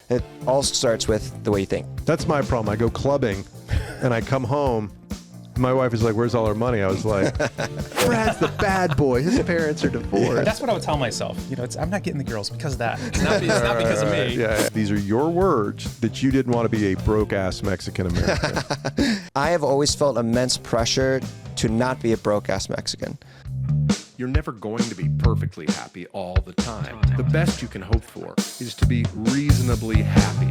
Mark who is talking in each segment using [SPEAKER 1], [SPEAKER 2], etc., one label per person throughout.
[SPEAKER 1] It all starts with the way you think.
[SPEAKER 2] That's my problem. I go clubbing and I come home. My wife is like, where's all our money? I was like, Brad's the bad boy. His parents are divorced.
[SPEAKER 3] That's what I would tell myself. I'm not getting the girls because of that. It's not because of me.
[SPEAKER 2] Yeah. These are your words that you didn't want to be a broke-ass Mexican-American.
[SPEAKER 1] I have always felt immense pressure to not be a broke-ass Mexican.
[SPEAKER 4] You're never going to be perfectly happy all the time. The best you can hope for is to be reasonably happy.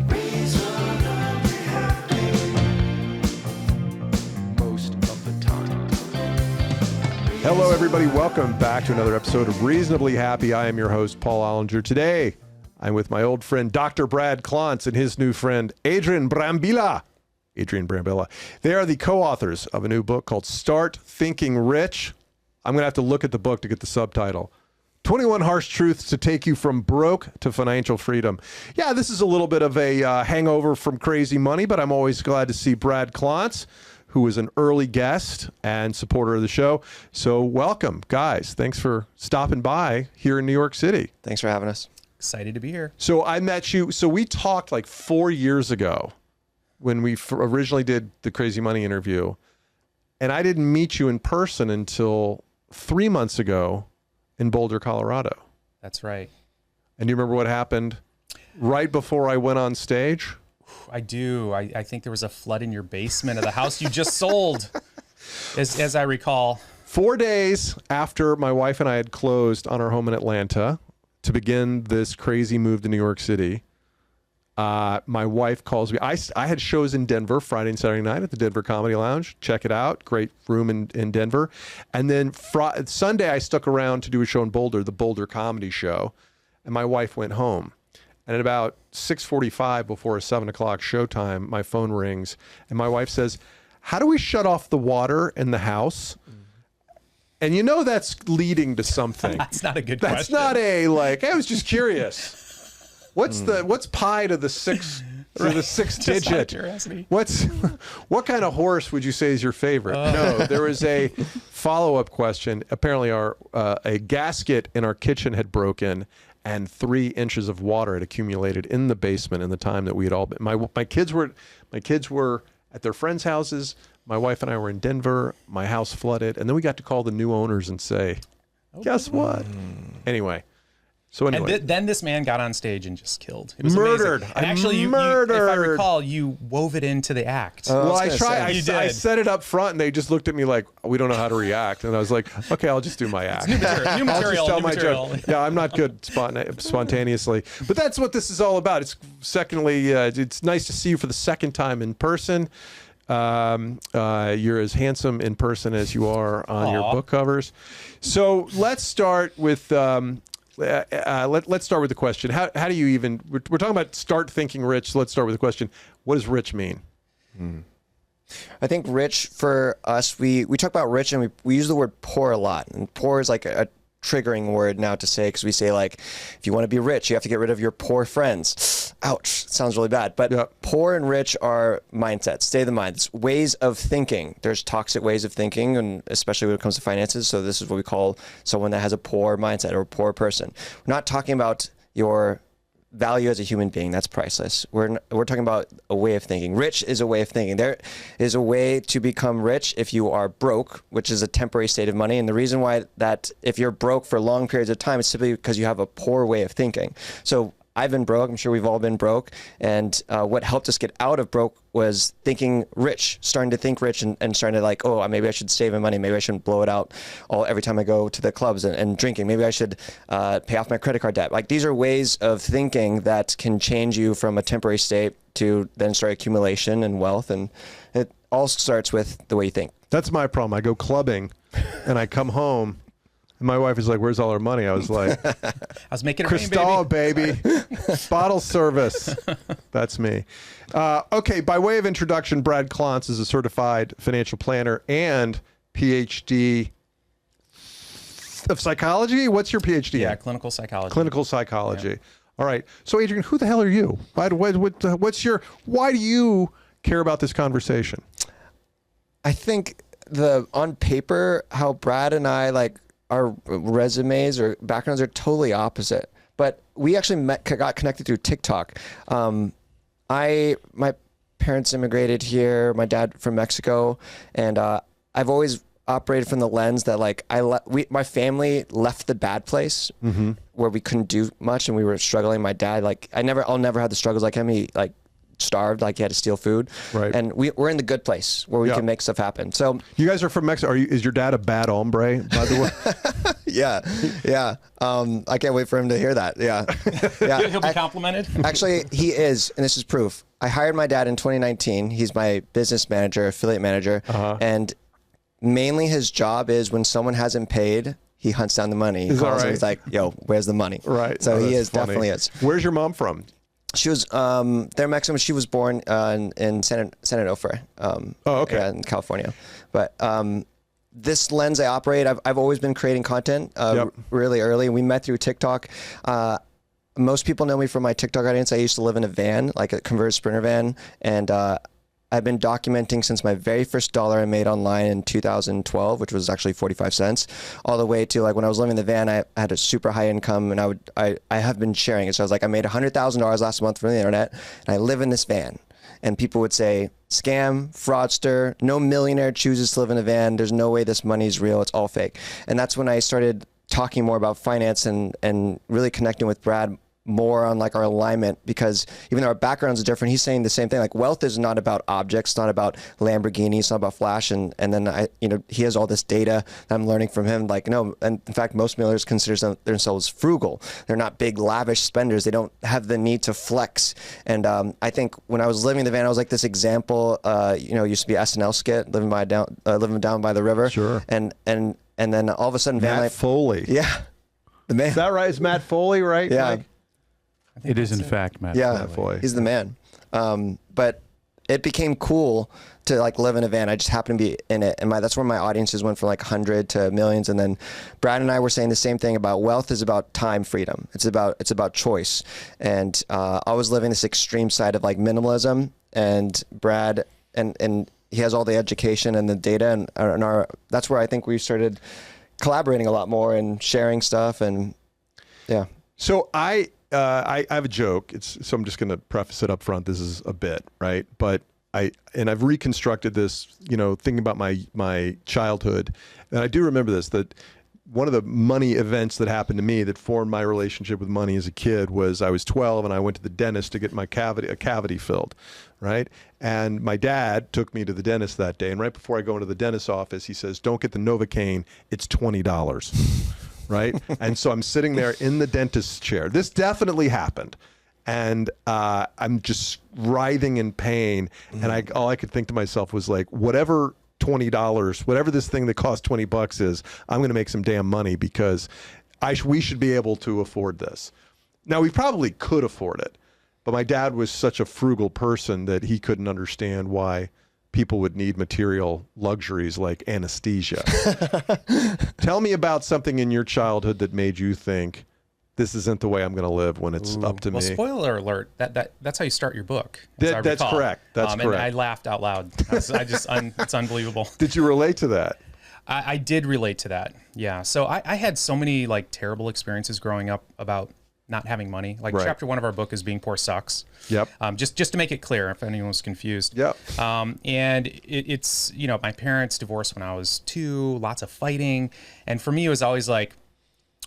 [SPEAKER 4] Most of the time.
[SPEAKER 2] Hello, everybody. Welcome back to another episode of Reasonably Happy. I am your host, Paul Ollinger. Today, I'm with my old friend, Dr. Brad Klontz, and his new friend, Adrian Brambila. They are the co-authors of a new book called Start Thinking Rich. I'm going to have to look at the book to get the subtitle. 21 Harsh Truths to Take You from Broke to Financial Freedom. Yeah, this is a little bit of a hangover from crazy money, but I'm always glad to see Brad Klontz, who is an early guest and supporter of the show. So welcome, guys. Thanks for stopping by here in New York City.
[SPEAKER 1] Thanks for having us.
[SPEAKER 3] Excited to be here.
[SPEAKER 2] So I met you. So we talked like 4 years ago when we originally did the Crazy Money interview. And I didn't meet you in person until 3 months ago in Boulder, Colorado.
[SPEAKER 3] That's right.
[SPEAKER 2] And do you remember what happened right before I went on stage?
[SPEAKER 3] I do. I think there was a flood in your basement of the house you just sold, as I recall.
[SPEAKER 2] 4 days after my wife and I had closed on our home in Atlanta to begin this crazy move to New York City, my wife calls me. I had shows in Denver Friday and Saturday night at the Denver Comedy Lounge. Check it out. Great room in Denver. And then Sunday, I stuck around to do a show in Boulder, the Boulder Comedy Show. And my wife went home. And at about 6:45 before a 7 o'clock showtime, my phone rings. And my wife says, how do we shut off the water in the house? And you know that's leading to something.
[SPEAKER 3] That's not a good question.
[SPEAKER 2] That's not I was just curious. What's pi to the sixth digit? What kind of horse would you say is your favorite? No, there was a follow-up question. Apparently a gasket in our kitchen had broken and 3 inches of water had accumulated in the basement in the time that we had all been. My kids were at their friends' houses. My wife and I were in Denver. My house flooded, and then we got to call the new owners and say, guess what? Anyway. And
[SPEAKER 3] then this man got on stage and just killed. It was
[SPEAKER 2] murdered.
[SPEAKER 3] Amazing. And actually,
[SPEAKER 2] murdered.
[SPEAKER 3] If I recall, you wove it into the act.
[SPEAKER 2] Well, I tried. I set it up front, and they just looked at me like, we don't know how to react. And I was like, okay, I'll just do my act.
[SPEAKER 3] New material.
[SPEAKER 2] I'll just tell my joke. Yeah, I'm not good spontaneously. But that's what this is all about. It's nice to see you for the second time in person. You're as handsome in person as you are on your book covers. So let's start with... let's start with the question. How do you even, we're talking about start thinking rich. So let's start with the question. What does rich mean?
[SPEAKER 1] I think rich for us, we talk about rich and we use the word poor a lot. And poor is like a triggering word now to say, because we say like, if you want to be rich, you have to get rid of your poor friends. Ouch, sounds really bad. But poor and rich are mindsets, state of the mind. It's ways of thinking. There's toxic ways of thinking, and especially when it comes to finances. So this is what we call someone that has a poor mindset or a poor person. We're not talking about your value as a human being. That's priceless. We're talking about a way of thinking. Rich is a way of thinking. There is a way to become rich if you are broke, which is a temporary state of money. And the reason why that if you're broke for long periods of time, it's simply because you have a poor way of thinking. So I've been broke. I'm sure we've all been broke. And what helped us get out of broke was thinking rich, starting to think rich and starting to like, oh, maybe I should save my money. Maybe I shouldn't blow it out every time I go to the clubs and drinking. Maybe I should pay off my credit card debt. Like these are ways of thinking that can change you from a temporary state to then start accumulation and wealth. And it all starts with the way you think.
[SPEAKER 2] That's my problem. I go clubbing and I come home. And my wife is like, where's all our money? I was like,
[SPEAKER 3] I was making it
[SPEAKER 2] Cristal,
[SPEAKER 3] rain,
[SPEAKER 2] baby. Bottle service. That's me. Okay, by way of introduction, Brad Klontz is a certified financial planner and PhD of psychology. What's your PhD?
[SPEAKER 3] Yeah, clinical psychology.
[SPEAKER 2] Clinical psychology. Yeah. All right. So, Adrian, who the hell are you? Why do you care about this conversation?
[SPEAKER 1] I think on paper, how Brad and I our resumes or backgrounds are totally opposite. but we actually got connected through TikTok. My parents immigrated here, my dad from Mexico, and I've always operated from the lens that like my family left the bad place where we couldn't do much and we were struggling. My dad, like I'll never have the struggles like him. He like starved, like he had to steal food. Right. And we're in the good place where we can make stuff happen. So
[SPEAKER 2] you guys are from Mexico. Is your dad a bad hombre, by the way?
[SPEAKER 1] Yeah. I can't wait for him to hear that. Yeah.
[SPEAKER 3] He'll be complimented.
[SPEAKER 1] Actually, he is, and this is proof. I hired my dad in 2019. He's my business manager, affiliate manager, and mainly his job is when someone hasn't paid, he hunts down the money. He calls and he's like, yo, where's the money?
[SPEAKER 2] Right.
[SPEAKER 1] So he is funny. Definitely is.
[SPEAKER 2] Where's your mom from?
[SPEAKER 1] She was, they're Mexican. She was born in San Onofre, in California. But this lens I operate, I've always been creating content really early. We met through TikTok. Most people know me from my TikTok audience. I used to live in a van, like a converted Sprinter van, and I've been documenting since my very first dollar I made online in 2012, which was actually 45 cents, all the way to like when I was living in the van, I had a super high income and I have been sharing it. So I was like, I made $100,000 last month from the internet and I live in this van. And people would say, scam, fraudster, no millionaire chooses to live in a van. There's no way this money's real. It's all fake. And that's when I started talking more about finance and really connecting with Brad more on like our alignment, because even though our backgrounds are different, he's saying the same thing. Like wealth is not about objects, not about Lamborghinis, it's not about flash. And then he has all this data that I'm learning from him. Like, no, and in fact, most millionaires consider themselves frugal. They're not big, lavish spenders. They don't have the need to flex. And I think when I was living in the van, I was like this example, used to be SNL skit, living down by the river. Sure. And then all of a sudden,
[SPEAKER 2] Matt Foley.
[SPEAKER 1] Yeah. The man.
[SPEAKER 2] Is that right? Is Matt Foley right?
[SPEAKER 1] Yeah.
[SPEAKER 2] Mike?
[SPEAKER 5] It is in fact Matt.
[SPEAKER 1] Yeah, he's the man. But it became cool to like live in a van. I just happened to be in it, and that's where my audiences went from like 100 to millions. And then Brad and I were saying the same thing about wealth is about time freedom. It's about choice. And I was living this extreme side of like minimalism, and Brad and he has all the education and the data, and that's where I think we started collaborating a lot more and sharing stuff. And yeah.
[SPEAKER 2] So I have a joke. So I'm just going to preface it up front. This is a bit, right? But I've reconstructed this, thinking about my childhood. And I do remember this, that one of the money events that happened to me that formed my relationship with money as a kid was I was 12 and I went to the dentist to get a cavity filled, right? And my dad took me to the dentist that day. And right before I go into the dentist's office, he says, don't get the Novocaine. It's $20. Right? And so I'm sitting there in the dentist's chair. This definitely happened. And I'm just writhing in pain. And all I could think to myself was like, whatever $20, whatever this thing that costs $20 is, I'm going to make some damn money because we should be able to afford this. Now, we probably could afford it. But my dad was such a frugal person that he couldn't understand why people would need material luxuries like anesthesia. Tell me about something in your childhood that made you think this isn't the way I'm going to live when it's up to me.
[SPEAKER 3] Well, spoiler alert, that's how you start your book.
[SPEAKER 2] That's correct. That's correct.
[SPEAKER 3] And I laughed out loud. It's unbelievable.
[SPEAKER 2] Did you relate to that?
[SPEAKER 3] I did relate to that. Yeah. So I had so many like terrible experiences growing up about not having money. Like chapter 1 of our book is Being Poor Sucks. Yep. Just to make it clear if anyone was confused.
[SPEAKER 2] Yep.
[SPEAKER 3] And it's, my parents divorced when I was 2, lots of fighting. And for me, it was always like,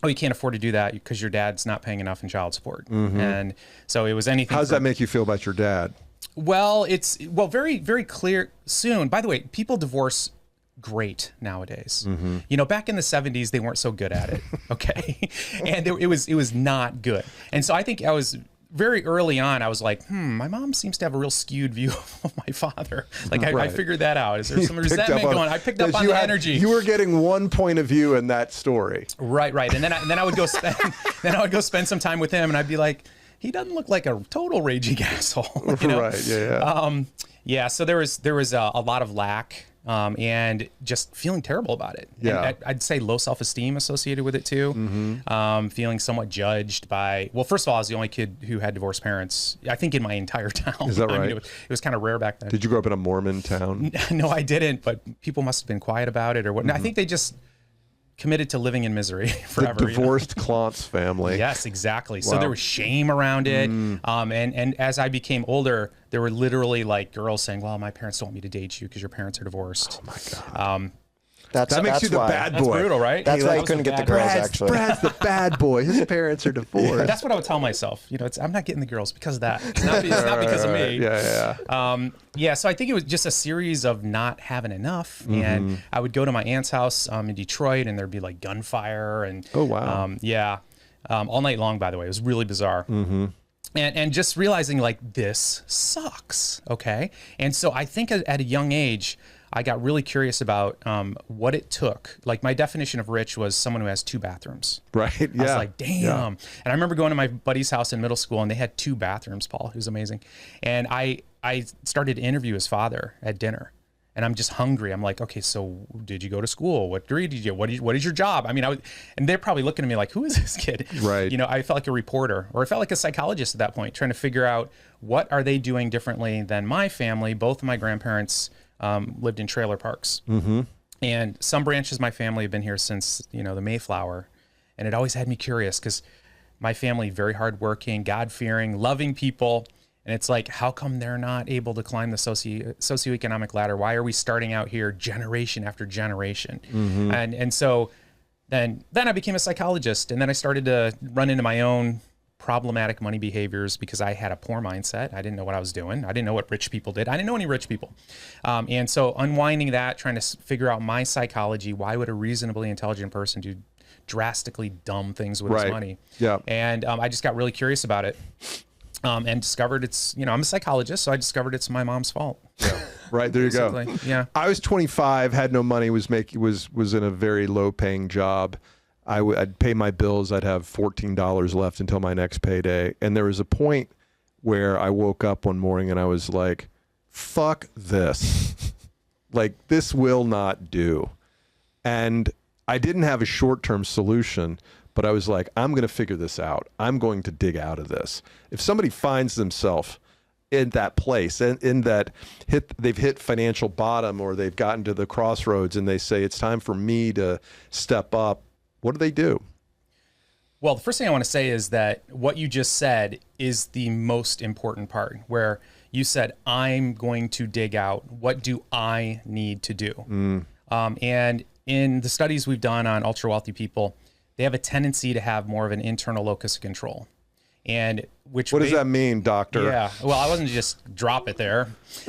[SPEAKER 3] oh, you can't afford to do that because your dad's not paying enough in child support. And so it was anything.
[SPEAKER 2] How does that make you feel about your dad?
[SPEAKER 3] Well, very, very clear soon. By the way, people divorce great nowadays. Back in the 70s, they weren't so good at it. Okay. And it was not good. And so I think I was very early on, I was like, my mom seems to have a real skewed view of my father. Like I figured that out. Is there some resentment going on? I picked up on the energy.
[SPEAKER 2] You were getting one point of view in that story.
[SPEAKER 3] Right. And then I would go spend some time with him and I'd be like, he doesn't look like a total raging asshole.
[SPEAKER 2] Right. Yeah.
[SPEAKER 3] Yeah. So there was a lot of lack. And just feeling terrible about it.
[SPEAKER 2] Yeah.
[SPEAKER 3] And I'd say low self-esteem associated with it too. Feeling somewhat judged by, well, first of all, I was the only kid who had divorced parents, I think in my entire town.
[SPEAKER 2] Is that right?
[SPEAKER 3] I mean, it was kind of rare back then.
[SPEAKER 2] Did you grow up in a Mormon town?
[SPEAKER 3] No, I didn't, but people must have been quiet about it or what. I think they just committed to living in misery forever.
[SPEAKER 2] The divorced Klontz family.
[SPEAKER 3] Yes, exactly.
[SPEAKER 2] Wow.
[SPEAKER 3] So there was shame around it. And as I became older, there were literally like girls saying, well, my parents don't want me to date you because your parents are divorced.
[SPEAKER 2] Oh my God.
[SPEAKER 1] That
[SPEAKER 2] makes you the bad boy.
[SPEAKER 3] That's brutal, right?
[SPEAKER 1] That's why
[SPEAKER 3] That
[SPEAKER 1] you
[SPEAKER 3] was
[SPEAKER 1] couldn't
[SPEAKER 3] the
[SPEAKER 1] get the
[SPEAKER 3] bad
[SPEAKER 1] girls,
[SPEAKER 3] boy.
[SPEAKER 1] actually.
[SPEAKER 2] Brad's the bad boy. His parents are divorced.
[SPEAKER 3] That's what I would tell myself. I'm not getting the girls because of that. It's not because of me.
[SPEAKER 2] Yeah.
[SPEAKER 3] So I think it was just a series of not having enough. And I would go to my aunt's house in Detroit, and there'd be like gunfire and
[SPEAKER 2] Oh, wow.
[SPEAKER 3] all night long. By the way, it was really bizarre. And just realizing like this sucks. Okay, and so I think at a young age, I got really curious about what it took. Like my definition of rich was someone who has 2 bathrooms.
[SPEAKER 2] Right. Yeah.
[SPEAKER 3] I was like, damn.
[SPEAKER 2] Yeah.
[SPEAKER 3] And I remember going to my buddy's house in middle school, and they had 2 bathrooms, Paul. It was amazing. And I started to interview his father at dinner. And I'm just hungry. I'm like, okay, so did you go to school? What degree did you? What is your job? I mean, and they're probably looking at me like, who is this kid?
[SPEAKER 2] Right.
[SPEAKER 3] I felt like a reporter, or I felt like a psychologist at that point, trying to figure out what are they doing differently than my family. Both of my grandparents lived in trailer parks. And some branches of my family have been here since, the Mayflower. And it always had me curious because my family, very hardworking, God-fearing, loving people. And it's like, how come they're not able to climb the socioeconomic ladder? Why are we starting out here generation after generation? And so then I became a psychologist, and then I started to run into my own problematic money behaviors because I had a poor mindset. I didn't know what I was doing. I didn't know what rich people did. I didn't know any rich people. And so unwinding that, trying to figure out my psychology, why would a reasonably intelligent person do drastically dumb things with his money?
[SPEAKER 2] Yeah.
[SPEAKER 3] And I just got really curious about it. And discovered I'm a psychologist, so I discovered it's my mom's fault.
[SPEAKER 2] Yeah. Right, there you go.
[SPEAKER 3] Yeah.
[SPEAKER 2] I was 25, had no money, was in a very low paying job. I'd pay my bills. I'd have $14 left until my next payday. And there was a point where I woke up one morning and I was like, fuck this. Like, this will not do. And I didn't have a short-term solution, but I was like, I'm going to figure this out. I'm going to dig out of this. If somebody finds themselves in that place, and in that they've hit financial bottom, or they've gotten to the crossroads and they say, it's time for me to step up, what do they do?
[SPEAKER 3] Well, the first thing I want to say is that what you just said is the most important part, where you said, I'm going to dig out, what do I need to do? And in the studies we've done on ultra wealthy people, they have a tendency to have more of an internal locus of control. And what
[SPEAKER 2] does that mean, doctor?
[SPEAKER 3] Yeah, well, I wasn't just drop it there.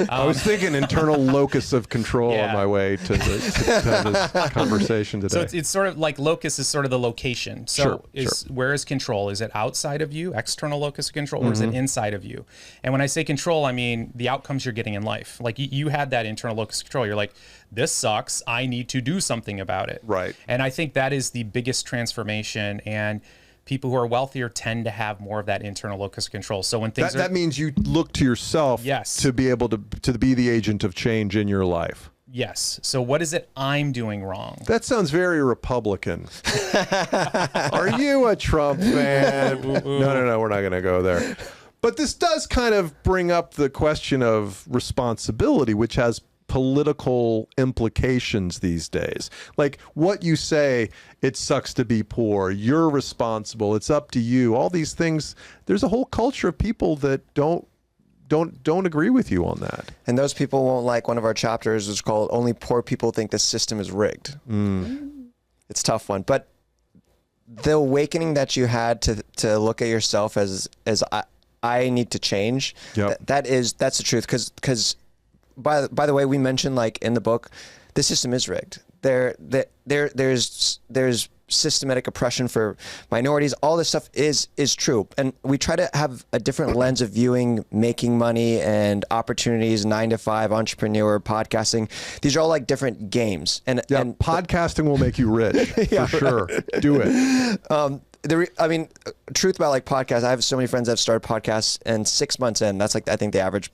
[SPEAKER 2] I was thinking internal locus of control on my way to this conversation today.
[SPEAKER 3] So it's sort of like locus is sort of the location. So where is control? Is it outside of you, external locus of control, or is it inside of you? And when I say control, I mean the outcomes you're getting in life. Like you had that internal locus of control. You're like, this sucks. I need to do something about it.
[SPEAKER 2] Right.
[SPEAKER 3] And I think that is the biggest transformation. And people who are wealthier tend to have more of that internal locus of control. So when things
[SPEAKER 2] that means you look to yourself to be able to be the agent of change in your life.
[SPEAKER 3] Yes. So what is it I'm doing wrong?
[SPEAKER 2] That sounds very Republican. Are you a Trump fan? No, we're not going to go there. But this does kind of bring up the question of responsibility, which has political implications these days. Like what you say, it sucks to be poor, you're responsible, it's up to you, all these things. There's a whole culture of people that don't agree with you on that.
[SPEAKER 1] And those people won't like one of our chapters is called Only Poor People Think the System is Rigged. It's a tough one. But the awakening that you had to look at yourself as I need to change, that's the truth. Because by the way, we mentioned like in the book, the system is rigged. There's systematic oppression for minorities. All this stuff is true, and we try to have a different lens of viewing making money and opportunities. 9 to 5, entrepreneur, podcasting. These are all like different games. And
[SPEAKER 2] podcasting will make you rich for sure. Do it.
[SPEAKER 1] Truth about like podcasts. I have so many friends that have started podcasts, and 6 months in, that's like I think the average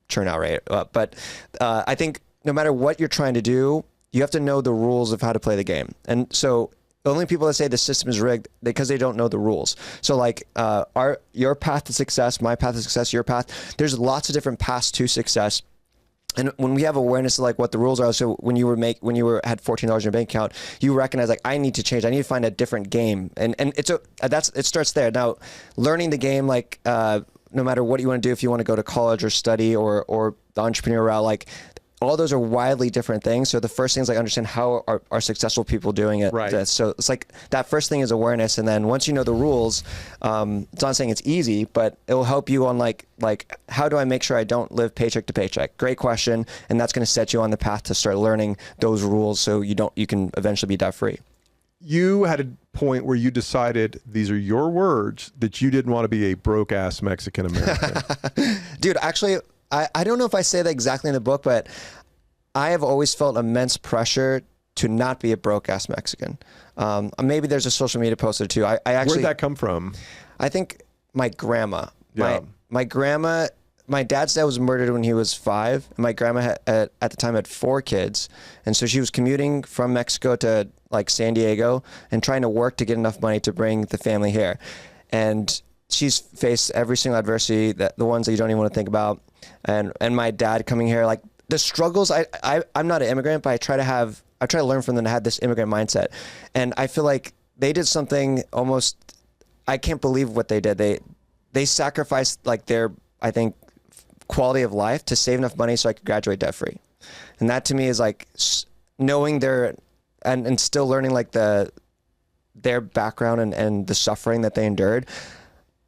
[SPEAKER 1] turnout rate. But I think no matter what you're trying to do, you have to know the rules of how to play the game. And so the only people that say the system is rigged because they don't know the rules. So like your path to success, my path to success, your path, there's lots of different paths to success. And when we have awareness of like what the rules are, so when you had $14 in your bank account, you recognize like I need to change. I need to find a different game, and it starts there. Now, learning the game, like no matter what you want to do, if you want to go to college or study or the entrepreneur route, like all those are wildly different things. So the first thing is like understand how are successful people doing it.
[SPEAKER 2] Right.
[SPEAKER 1] So it's like that first thing is awareness, and then once you know the rules, it's not saying it's easy, but it will help you on like how do I make sure I don't live paycheck to paycheck? Great question, and that's going to set you on the path to start learning those rules, so you can eventually be debt free.
[SPEAKER 2] You had a point where you decided, these are your words, that you didn't want to be a broke ass Mexican American.
[SPEAKER 1] Dude, actually, I don't know if I say that exactly in the book, but I have always felt immense pressure to not be a broke ass Mexican. Maybe there's a social media post or two. I actually.
[SPEAKER 2] Where'd that come from?
[SPEAKER 1] I think my grandma.
[SPEAKER 2] Yeah.
[SPEAKER 1] My grandma. My dad's dad was murdered when he was 5. And my grandma at the time had 4 kids, and so she was commuting from Mexico to like San Diego and trying to work to get enough money to bring the family here. And she's faced every single adversity, that the ones that you don't even want to think about. And my dad coming here, like the struggles. I'm not an immigrant, but I try to learn from them to have this immigrant mindset. And I feel like they did something almost. I can't believe what they did. They sacrificed like their, I think, quality of life to save enough money so I could graduate debt free. And that to me is like knowing their and still learning like their background and the suffering that they endured.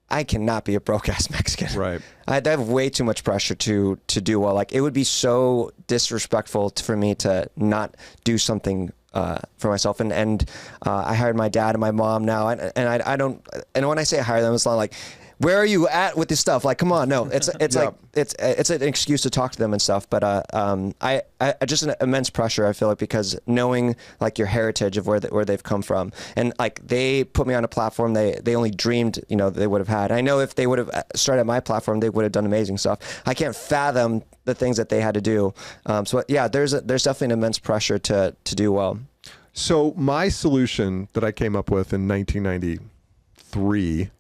[SPEAKER 1] I cannot be a broke ass Mexican.
[SPEAKER 2] Right.
[SPEAKER 1] I have way too much pressure to do well. Like it would be so disrespectful for me to not do something for myself. And I hired my dad and my mom now, and I don't. And when I say I hire them, it's not like, where are you at with this stuff? Like, come on, no. It's like it's an excuse to talk to them and stuff. But I just an immense pressure. I feel like, because knowing like your heritage of where they've come from, and like they put me on a platform they only dreamed they would have had. I know if they would have started my platform, they would have done amazing stuff. I can't fathom the things that they had to do. So yeah, there's definitely an immense pressure to do well.
[SPEAKER 2] So my solution that I came up with in 1993.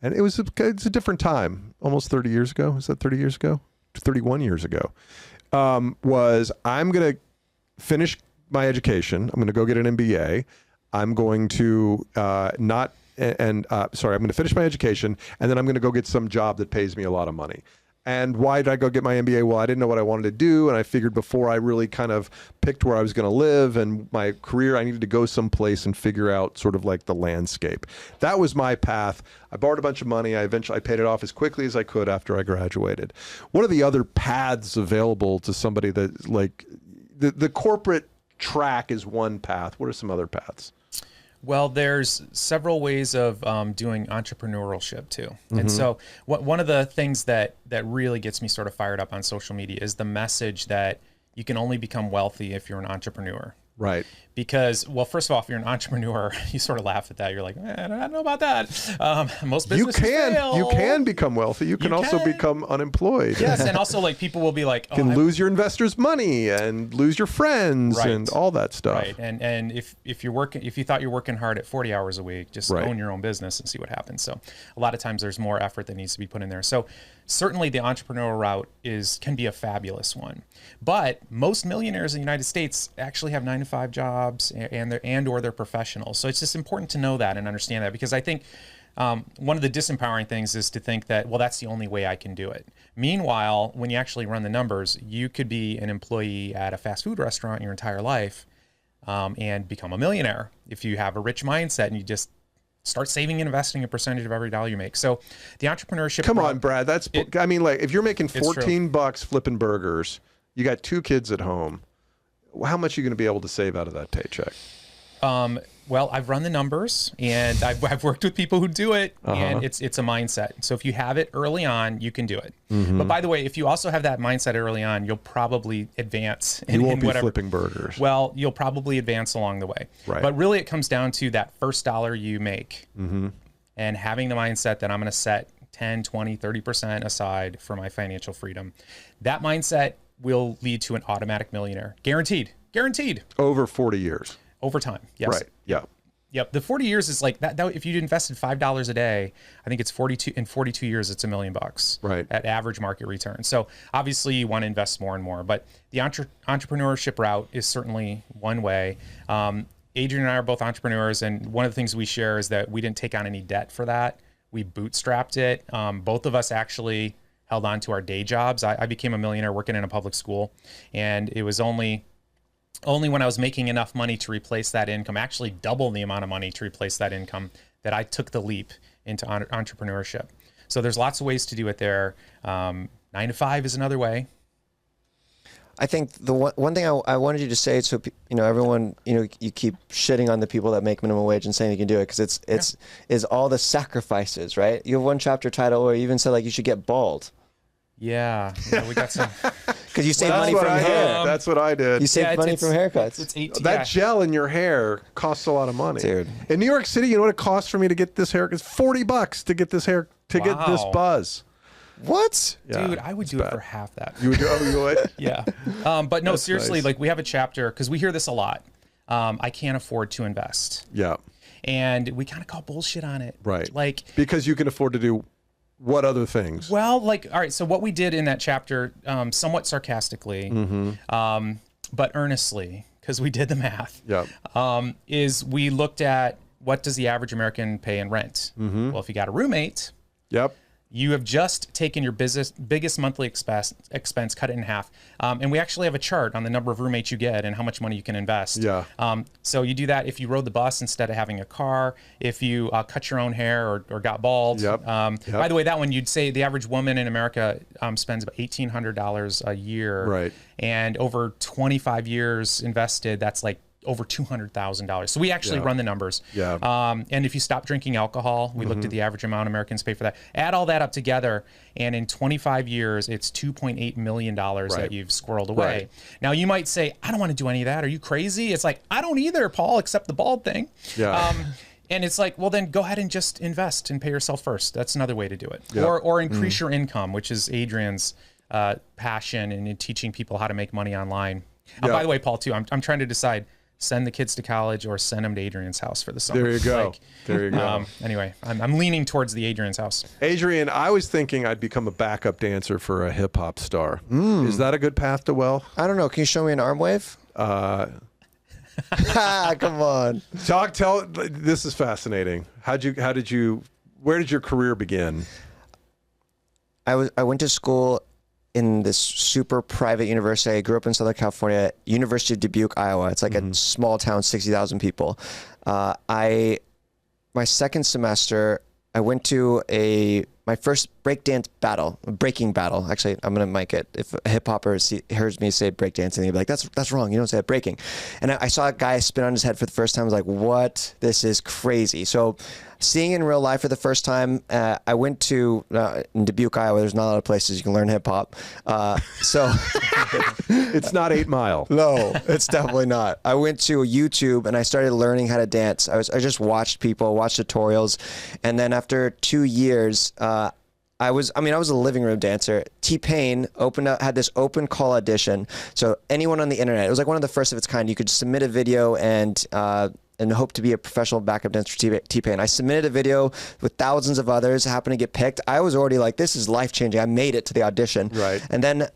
[SPEAKER 2] And it's a different time, almost 30 years ago. Is that 30 years ago? 31 years ago. Was I'm going to finish my education. I'm going to go get an MBA. I'm going to I'm going to finish my education, and then I'm going to go get some job that pays me a lot of money. And why did I go get my MBA? Well, I didn't know what I wanted to do, and I figured before I really kind of picked where I was going to live and my career, I needed to go someplace and figure out sort of like the landscape. That was my path. I borrowed a bunch of money. I paid it off as quickly as I could after I graduated. What are the other paths available to somebody that, like, the corporate track is one path. What are some other paths?
[SPEAKER 3] Well, there's several ways of doing entrepreneurship too. Mm-hmm. And so one of the things that really gets me sort of fired up on social media is the message that you can only become wealthy if you're an entrepreneur.
[SPEAKER 2] Right.
[SPEAKER 3] Because, well, first of all, if you're an entrepreneur, you sort of laugh at that. You're like, I don't know about that. Most businesses fail.
[SPEAKER 2] You can become wealthy. You can also become unemployed.
[SPEAKER 3] Yes, and also like people will be like,
[SPEAKER 2] you can lose your investors' money and lose your friends and all that stuff.
[SPEAKER 3] Right. And if you thought you're working hard at 40 hours a week, just own your own business and see what happens. So a lot of times there's more effort that needs to be put in there. So certainly the entrepreneurial route can be a fabulous one. But most millionaires in the United States actually have 9-to-5 jobs or they're professionals. So it's just important to know that and understand that, because I think one of the disempowering things is to think that, well, that's the only way I can do it. Meanwhile, when you actually run the numbers, you could be an employee at a fast food restaurant your entire life and become a millionaire if you have a rich mindset and you just start saving and investing a percentage of every dollar you make. So the entrepreneurship.
[SPEAKER 2] Come on, Brad. Like if you're making $14 flipping burgers, you got 2 kids at home, how much are you going to be able to save out of that paycheck?
[SPEAKER 3] Well, I've run the numbers and I've worked with people who do it, and it's a mindset. So if you have it early on, you can do it. Mm-hmm. But by the way, if you also have that mindset early on, you'll probably advance.
[SPEAKER 2] You won't be flipping burgers.
[SPEAKER 3] Well, you'll probably advance along the way.
[SPEAKER 2] Right.
[SPEAKER 3] But really it comes down to that first dollar you make and having the mindset that I'm going to set 10, 20, 30% aside for my financial freedom. That mindset will lead to an automatic millionaire. Guaranteed.
[SPEAKER 2] Over 40 years.
[SPEAKER 3] Over time, yes.
[SPEAKER 2] Right, yeah.
[SPEAKER 3] Yep. The 40 years is like that if you invested $5 a day, I think it's 42 years, it's $1 million
[SPEAKER 2] right,
[SPEAKER 3] at average market return. So obviously you want to invest more and more, but the entrepreneurship route is certainly one way. Adrian and I are both entrepreneurs, and one of the things we share is that we didn't take on any debt for that. We bootstrapped it. Both of us actually held on to our day jobs. I became a millionaire working in a public school, and it was only when I was making enough money to replace that income, actually double the amount of money to replace that income, that I took the leap into entrepreneurship. So there's lots of ways to do it there. 9 to 5 is another way.
[SPEAKER 1] I think the one thing I wanted you to say, so everyone, you keep shitting on the people that make minimum wage and saying you can do it because it's all the sacrifices, right? You have one chapter title where you even said like you should get bald.
[SPEAKER 3] Yeah, we got some.
[SPEAKER 1] Because you save money from hair.
[SPEAKER 2] That's what I did.
[SPEAKER 1] You save money from haircuts.
[SPEAKER 3] It's 18.
[SPEAKER 2] That gel in your hair costs a lot of money,
[SPEAKER 1] dude.
[SPEAKER 2] In New York City, you know what it costs for me to get this hair? It's $40 to get this hair get this buzz.
[SPEAKER 1] What?
[SPEAKER 2] Yeah,
[SPEAKER 3] dude, I would do it for half that.
[SPEAKER 2] You would do? Oh, you would?
[SPEAKER 3] Yeah. But no,
[SPEAKER 2] That's
[SPEAKER 3] seriously,
[SPEAKER 2] nice.
[SPEAKER 3] like we have a chapter because we hear this a lot. I can't afford to invest.
[SPEAKER 2] Yeah.
[SPEAKER 3] And we kind of call bullshit on it.
[SPEAKER 2] Right.
[SPEAKER 3] Like
[SPEAKER 2] because you can afford to do what other things?
[SPEAKER 3] Well, like, all right. So what we did in that chapter, somewhat sarcastically, but earnestly, because we did the math.
[SPEAKER 2] Yeah.
[SPEAKER 3] Is we looked at what does the average American pay in rent? Well, if you got a roommate.
[SPEAKER 2] Yep.
[SPEAKER 3] You have just taken your biggest monthly expense, cut it in half. And we actually have a chart on the number of roommates you get and how much money you can invest.
[SPEAKER 2] Yeah.
[SPEAKER 3] So you do that if you rode the bus instead of having a car, if you cut your own hair or got bald.
[SPEAKER 2] Yep.
[SPEAKER 3] By the way, that one, you'd say the average woman in America spends about $1,800 a year.
[SPEAKER 2] Right.
[SPEAKER 3] And over 25 years invested, that's like over $200,000. So we actually run the numbers.
[SPEAKER 2] Yeah.
[SPEAKER 3] And if you stop drinking alcohol, we looked at the average amount Americans pay for that. Add all that up together, and in 25 years, it's $2.8 million that you've squirreled away.
[SPEAKER 2] Right.
[SPEAKER 3] Now, you might say, I don't want to do any of that. Are you crazy? It's like, I don't either, Paul, except the bald thing.
[SPEAKER 2] Yeah.
[SPEAKER 3] And it's like, well, then go ahead and just invest and pay yourself first. That's another way to do it.
[SPEAKER 2] Yeah.
[SPEAKER 3] Or increase your income, which is Adrian's passion in teaching people how to make money online. By the way, Paul, too, I'm trying to decide, send the kids to college or send them to Adrian's house for the summer.
[SPEAKER 2] There you go. There you go.
[SPEAKER 3] Anyway, I'm leaning towards the Adrian's house.
[SPEAKER 2] Adrian, I was thinking I'd become a backup dancer for a hip hop star. Is that a good path to wealth?
[SPEAKER 1] I don't know. Can you show me an arm wave? Come on.
[SPEAKER 2] This is fascinating. Where did your career begin?
[SPEAKER 1] I went to school in this super private university. I grew up in Southern California, University of Dubuque, Iowa. It's like a small town, 60,000 people. My second semester, I went to my first breaking battle. Actually, I'm going to mic it. If a hip hopper hears me say breakdancing, he'll be like, that's wrong. You don't say that, breaking. And I saw a guy spin on his head for the first time. I was like, what? This is crazy. So seeing in real life for the first time, I went to in Dubuque, Iowa. There's not a lot of places you can learn hip hop. So
[SPEAKER 2] it's not 8 Mile.
[SPEAKER 1] No, it's definitely not. I went to YouTube and I started learning how to dance. I just watched people, watched tutorials, and then after 2 years, I was a living room dancer. T-Pain had this open call audition. So anyone on the internet, it was like one of the first of its kind. You could submit a video and hope to be a professional backup dancer for T-Pain. I submitted a video with thousands of others, happened to get picked. I was already like, this is life-changing. I made it to the audition.
[SPEAKER 2] Right.
[SPEAKER 1] And then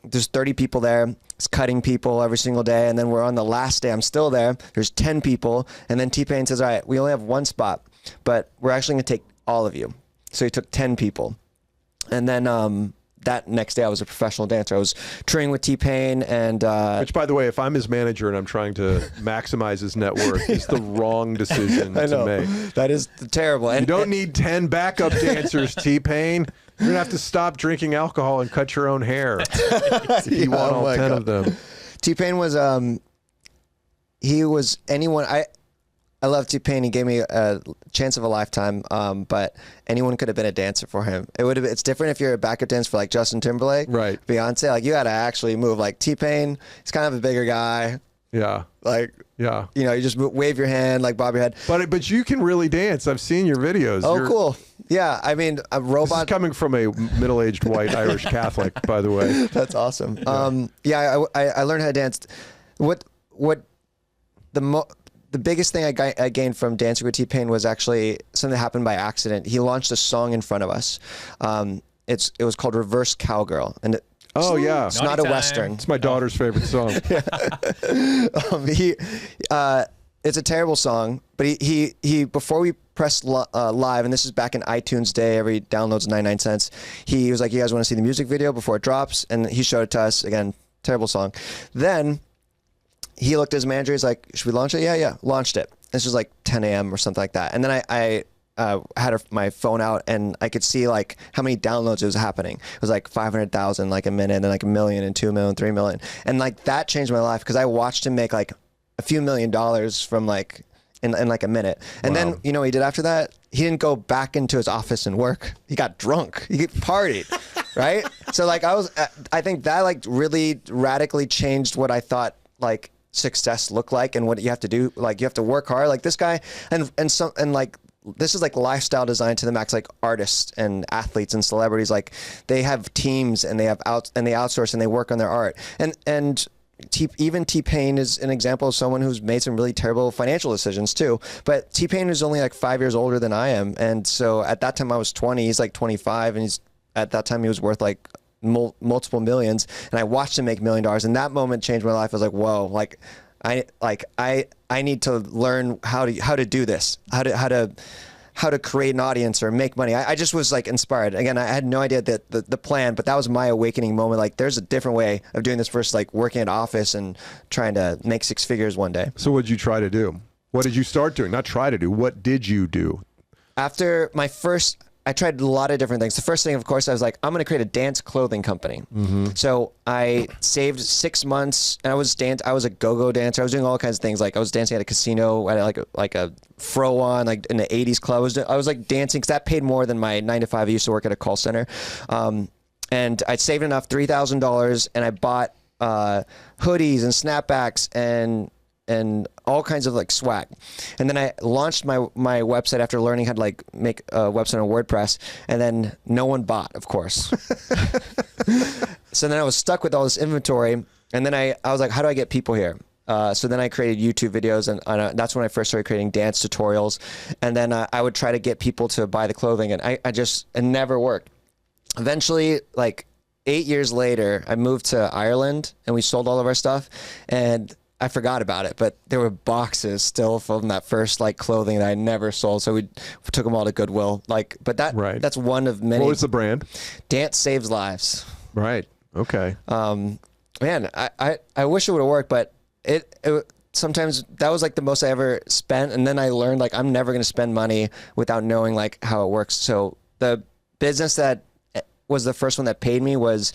[SPEAKER 1] there's 30 people there. It's cutting people every single day. And then we're on the last day. I'm still there. There's 10 people. And then T-Pain says, all right, we only have one spot, but we're actually going to take all of you. So he took 10 people. And then that next day I was a professional dancer. I was touring with T-Pain and...
[SPEAKER 2] Which, by the way, if I'm his manager and I'm trying to maximize his net worth, it's the wrong decision to make.
[SPEAKER 1] That is terrible.
[SPEAKER 2] You don't need 10 backup dancers, T-Pain. You're going to have to stop drinking alcohol and cut your own hair if you want all 10 of them.
[SPEAKER 1] T-Pain was... he was anyone... I love T-Pain. He gave me a chance of a lifetime, but anyone could have been a dancer for him. It's different if you're a backup dancer for like Justin Timberlake,
[SPEAKER 2] right?
[SPEAKER 1] Beyonce. Like you got to actually move. Like T-Pain, he's kind of a bigger guy.
[SPEAKER 2] Yeah.
[SPEAKER 1] Like you just wave your hand, like bob your head.
[SPEAKER 2] But you can really dance. I've seen your videos.
[SPEAKER 1] Oh, cool. Yeah, I mean, a robot.
[SPEAKER 2] This is coming from a middle-aged white Irish Catholic, by the way.
[SPEAKER 1] That's awesome. I learned how to dance. the biggest thing I gained from dancing with T-Pain was actually something that happened by accident. He launched a song in front of us. It was called Reverse Cowgirl, and it's not a Western.
[SPEAKER 2] It's my daughter's favorite song.
[SPEAKER 1] It's a terrible song, but he before we pressed live, and this is back in iTunes day, every download's 99 cents. He was like, "You guys want to see the music video before it drops?" And he showed it to us. Again, terrible song. Then he looked at his manager. He's like, "Should we launch it?" Yeah, launched it. This was like 10 a.m. or something like that. And then I had my phone out, and I could see like how many downloads it was happening. It was like 500,000 like a minute, and then like 1 million and 2 million, 3 million, and like that changed my life because I watched him make like a few $1 million from like in like a minute. And then you know what he did after that? He didn't go back into his office and work. He got drunk. He partied, right? So like I think that like really radically changed what I thought like success looked like and what you have to do. Like you have to work hard. Like this guy and like this is like lifestyle design to the max. Like artists and athletes and celebrities, like they have teams and they outsource and they work on their art. And even T-Pain is an example of someone who's made some really terrible financial decisions too. But T-Pain is only like 5 years older than I am, and so at that time I was 20. He's like 25, and at that time he was worth like multiple millions. And I watched him make $1 million, and that moment changed my life. I was like, whoa, like I need to learn how to do this, how to create an audience or make money. I just was like inspired. Again, I had no idea that the plan, but that was my awakening moment. Like there's a different way of doing this versus like working at office and trying to make 6 figures one day.
[SPEAKER 2] So what did you try to do? What did you start doing? Not try to do. What did you do?
[SPEAKER 1] After my first, I tried a lot of different things. The first thing, of course, I was like, I'm going to create a dance clothing company. So I saved 6 months, and I was a go-go dancer. I was doing all kinds of things. Like I was dancing at a casino, at like a fro on, like in the 80s club. I was like dancing because that paid more than my 9 to 5. I used to work at a call center. And I'd saved enough, $3,000, and I bought hoodies and snapbacks and all kinds of like swag. And then I launched my website after learning how to like make a website on WordPress, and then no one bought, of course. So then I was stuck with all this inventory, and then I was like, how do I get people here? So then I created YouTube videos, and that's when I first started creating dance tutorials. And then I would try to get people to buy the clothing, and it never worked. Eventually, like 8 years later, I moved to Ireland, and we sold all of our stuff, and I forgot about it, but there were boxes still from that first like clothing that I never sold. So we took them all to Goodwill. Like, but that's one of many.
[SPEAKER 2] What was the brand?
[SPEAKER 1] Dance Saves Lives.
[SPEAKER 2] Right. Okay.
[SPEAKER 1] Man, I wish it would have worked, but it sometimes that was like the most I ever spent. And then I learned like I'm never going to spend money without knowing like how it works. So the business that was the first one that paid me was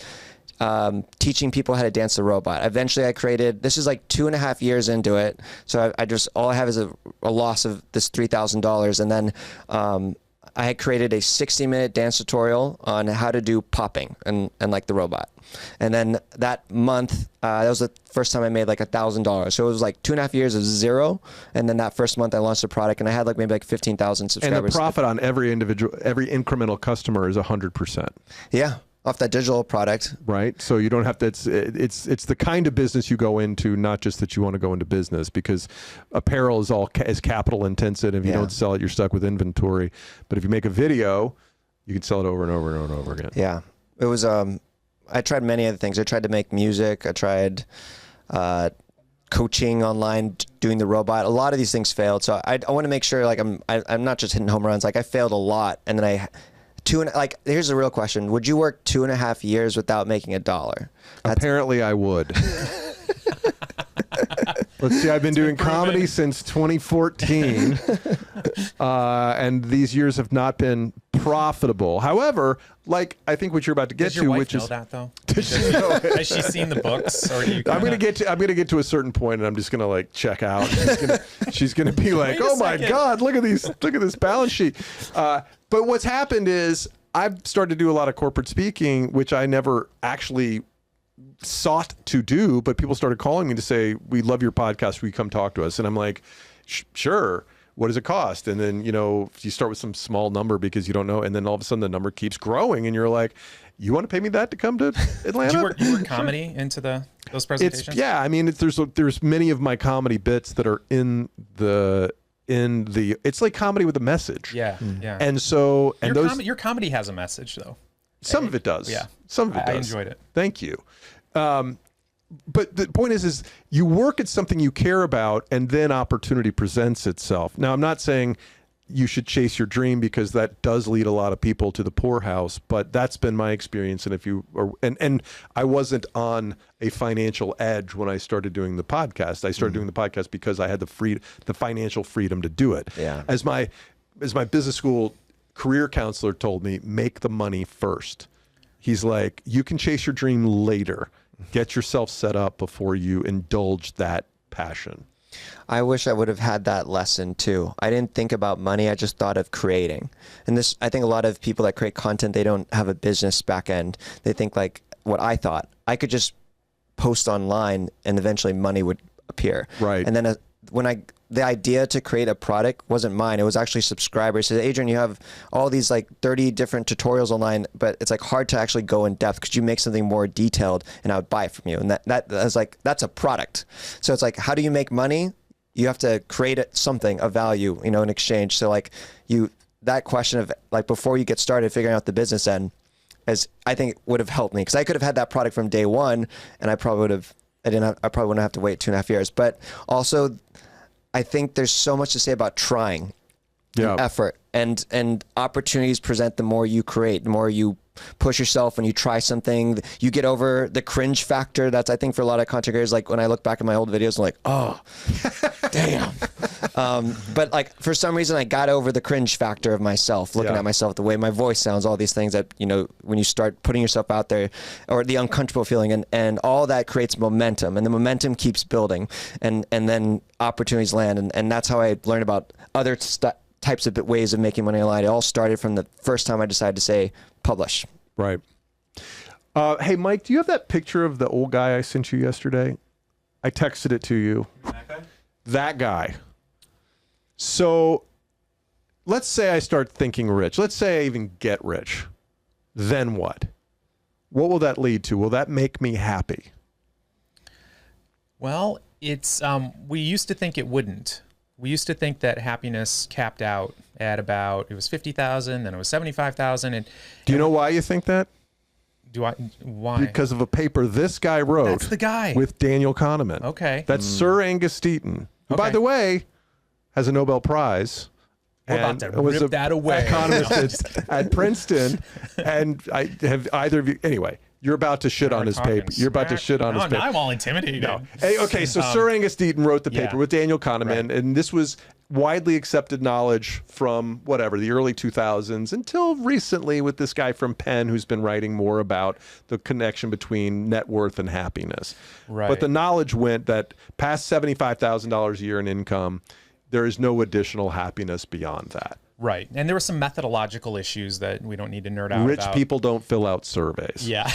[SPEAKER 1] teaching people how to dance the robot. Eventually I created, this is like 2.5 years into it. So all I have is a loss of this $3,000. And then, I had created a 60-minute dance tutorial on how to do popping and like the robot. And then that month, that was the first time I made like $1,000. So it was like 2.5 years of zero. And then that first month I launched the product, and I had like maybe like 15,000 subscribers.
[SPEAKER 2] And the profit on every incremental customer is 100%.
[SPEAKER 1] Yeah. Off that digital product.
[SPEAKER 2] Right. So you don't have to, it's the kind of business you go into, not just that you want to go into business, because apparel is capital intensive. If you don't sell it, you're stuck with inventory. But if you make a video, you can sell it over and over and over and over again.
[SPEAKER 1] Yeah. It was, I tried many other things. I tried to make music. I tried, coaching online, doing the robot. A lot of these things failed. So I want to make sure like I'm not just hitting home runs. Like I failed a lot. And then here's the real question. Would you work 2.5 years without making $1?
[SPEAKER 2] Apparently I would. Let's see, I've been doing comedy since 2014. And these years have not been profitable. However, like I think what you're about to get
[SPEAKER 3] to, which is that though? Has she seen the books? Or I'm
[SPEAKER 2] gonna get to a certain point, and I'm just gonna like check out. She's gonna be like, "Oh my God, look at this balance sheet." But what's happened is I've started to do a lot of corporate speaking, which I never actually sought to do, but people started calling me to say, "We love your podcast. Will you come talk to us?" And I'm like, "Sure." what does it cost? And then, you start with some small number because you don't know. And then all of a sudden the number keeps growing and you're like, you want to pay me that to come to Atlanta?
[SPEAKER 3] Do you work comedy into those presentations?
[SPEAKER 2] There's many of my comedy bits that are in the it's like comedy with a message.
[SPEAKER 3] Yeah.
[SPEAKER 2] And so,
[SPEAKER 3] your comedy has a message though.
[SPEAKER 2] Some of it does.
[SPEAKER 3] Yeah.
[SPEAKER 2] Some of it does.
[SPEAKER 3] I enjoyed it.
[SPEAKER 2] Thank you. But the point is you work at something you care about and then opportunity presents itself. Now, I'm not saying you should chase your dream because that does lead a lot of people to the poorhouse, but that's been my experience. And I wasn't on a financial edge when I started doing the podcast. I started doing the podcast because I had the financial freedom to do it.
[SPEAKER 1] Yeah.
[SPEAKER 2] As my business school career counselor told me, make the money first. He's like, you can chase your dream later. Get yourself set up before you indulge that passion.
[SPEAKER 1] I wish I would have had that lesson too. I didn't think about money. I just thought of creating. And I think a lot of people that create content, they don't have a business back end. They think like what I thought. I could just post online and eventually money would appear.
[SPEAKER 2] Right.
[SPEAKER 1] And then the idea to create a product wasn't mine. It was actually subscribers. Said, Adrian, you have all these like 30 different tutorials online, but it's like hard to actually go in depth. Could you make something more detailed? And I would buy it from you. And that was like, that's a product. So it's like, how do you make money? You have to create something of value, in exchange. So like that question of like, before you get started figuring out the business end, I think would have helped me, because I could have had that product from day one and I probably wouldn't have to wait 2.5 years. But also, I think there's so much to say about trying, and effort, and opportunities present the more you create, the more you push yourself. When you try something, you get over the cringe factor. That's, I think, for a lot of content creators, like when I look back at my old videos, I'm like, oh, damn. But like for some reason, I got over the cringe factor of myself, looking at myself, the way my voice sounds, all these things that, when you start putting yourself out there, or the uncomfortable feeling, and all that creates momentum, and the momentum keeps building, and then opportunities land. And that's how I learned about other types of ways of making money online. It all started from the first time I decided to say publish.
[SPEAKER 2] Right. Hey, Mike, do you have that picture of the old guy I sent you yesterday? I texted it to you. That guy. So let's say I start thinking rich. Let's say I even get rich. Then what? What will that lead to? Will that make me happy?
[SPEAKER 3] Well, it's we used to think it wouldn't. We used to think that happiness capped out at about, it was 50,000, then it was 75,000. And
[SPEAKER 2] do you know why you think that?
[SPEAKER 3] Why?
[SPEAKER 2] Because of a paper this guy wrote.
[SPEAKER 3] That's the guy.
[SPEAKER 2] With Daniel Kahneman.
[SPEAKER 3] Okay.
[SPEAKER 2] That's Sir Angus Deaton, who, by the way, has a Nobel Prize.
[SPEAKER 3] We're about to rip that away.
[SPEAKER 2] Economist at Princeton. And have either of you, anyway. You're about to shit on his paper. You're about to shit on his paper.
[SPEAKER 3] Now I'm all intimidated.
[SPEAKER 2] No. Hey, okay, so Sir Angus Deaton wrote the paper with Daniel Kahneman, and this was widely accepted knowledge from the early 2000s until recently with this guy from Penn who's been writing more about the connection between net worth and happiness.
[SPEAKER 3] Right.
[SPEAKER 2] But the knowledge went that past $75,000 a year in income, there is no additional happiness beyond that.
[SPEAKER 3] Right. And there were some methodological issues that we don't need to nerd out
[SPEAKER 2] Rich
[SPEAKER 3] about.
[SPEAKER 2] people don't fill out surveys.
[SPEAKER 3] Yeah,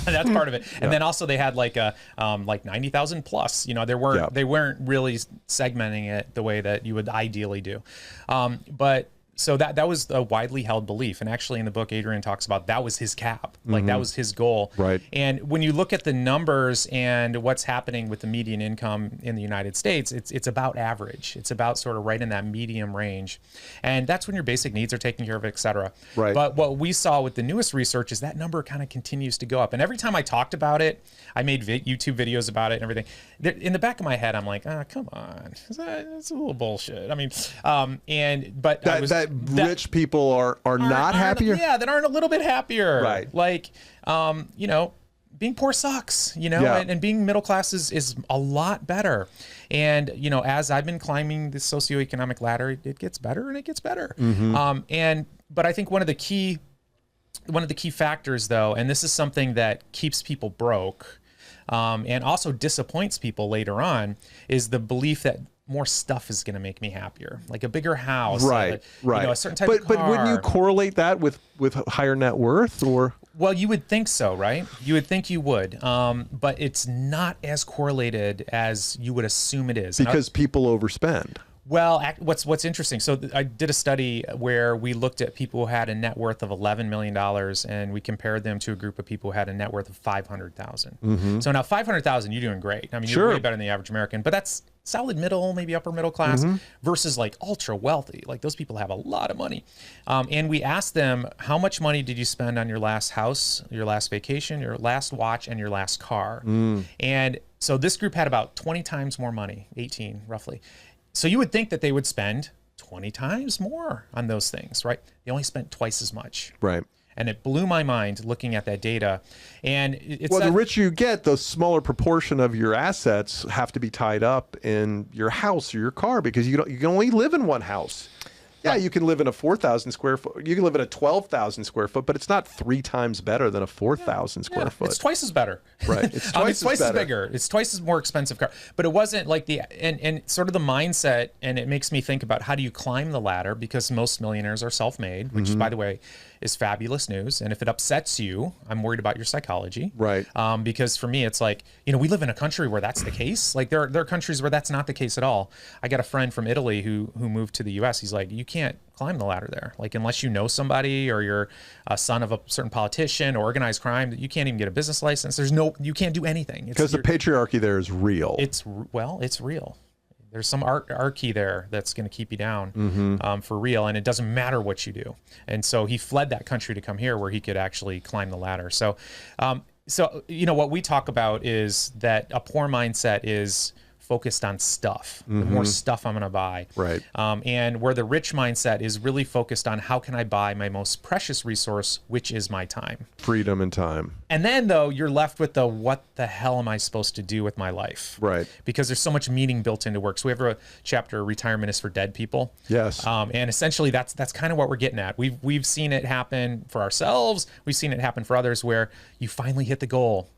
[SPEAKER 3] that's part of it. And then also they had like 90,000 plus. They weren't really segmenting it the way that you would ideally do. But so that was a widely held belief. And actually in the book, Adrian talks about that was his cap. Like that was his goal.
[SPEAKER 2] Right.
[SPEAKER 3] And when you look at the numbers and what's happening with the median income in the United States, it's about average. It's about sort of right in that medium range. And that's when your basic needs are taken care of, et cetera.
[SPEAKER 2] Right.
[SPEAKER 3] But what we saw with the newest research is that number kind of continues to go up. And every time I talked about it, I made YouTube videos about it and everything. In the back of my head, I'm like, come on, that's a little bullshit. I mean,
[SPEAKER 2] rich people are not happier?
[SPEAKER 3] Yeah, that aren't a little bit happier.
[SPEAKER 2] Right.
[SPEAKER 3] Like, being poor sucks, and being middle class is a lot better. And, as I've been climbing the socioeconomic ladder, it gets better and it gets better. But I think one of the key factors, though, and this is something that keeps people broke, and also disappoints people later on, is the belief that more stuff is going to make me happier, like a bigger house,
[SPEAKER 2] right?
[SPEAKER 3] A certain type of car.
[SPEAKER 2] But wouldn't you correlate that with higher net worth, or?
[SPEAKER 3] Well, you would think so, right? You would think you would, but it's not as correlated as you would assume it is.
[SPEAKER 2] Because people overspend.
[SPEAKER 3] Well, what's interesting, so I did a study where we looked at people who had a net worth of $11 million, and we compared them to a group of people who had a net worth of $500,000. So now $500,000, you're doing great. I mean, you're way better than the average American, but that's solid middle, maybe upper middle class, versus like ultra wealthy. Like those people have a lot of money. And we asked them, how much money did you spend on your last house, your last vacation, your last watch, and your last car? And so this group had about 20 times more money, 18 roughly. So you would think that they would spend 20 times more on those things, right? They only spent twice as much.
[SPEAKER 2] Right.
[SPEAKER 3] And it blew my mind looking at that data. And it's
[SPEAKER 2] the richer you get, the smaller proportion of your assets have to be tied up in your house or your car, because you can only live in one house. Yeah, you can live in a 4,000 square foot. You can live in a 12,000 square foot, but it's not 3 times better than a 4,000 square foot.
[SPEAKER 3] It's twice as better.
[SPEAKER 2] Right. It's twice,
[SPEAKER 3] as bigger. It's twice as more expensive car. But it wasn't like and sort of the mindset, and it makes me think about how do you climb the ladder, because most millionaires are self-made, which by the way is fabulous news. And if it upsets you, I'm worried about your psychology.
[SPEAKER 2] Right.
[SPEAKER 3] Because for me, it's like, we live in a country where that's the case. Like there are countries where that's not the case at all. I got a friend from Italy who moved to the US. He's like, you can't climb the ladder there. Like unless you know somebody or you're a son of a certain politician or organized crime, you can't even get a business license. You can't do anything.
[SPEAKER 2] Because the patriarchy there is real.
[SPEAKER 3] It's real. There's some archy there that's going to keep you down for real, and it doesn't matter what you do. And so he fled that country to come here where he could actually climb the ladder. So, what we talk about is that a poor mindset is focused on stuff. The more stuff I'm going to buy.
[SPEAKER 2] Right.
[SPEAKER 3] And where the rich mindset is really focused on how can I buy my most precious resource, which is my time.
[SPEAKER 2] Freedom and time.
[SPEAKER 3] And then, though, you're left with what the hell am I supposed to do with my life?
[SPEAKER 2] Right.
[SPEAKER 3] Because there's so much meaning built into work. So we have a chapter, Retirement is for Dead People.
[SPEAKER 2] Yes.
[SPEAKER 3] And essentially, that's kind of what we're getting at. We've seen it happen for ourselves. We've seen it happen for others where you finally hit the goal.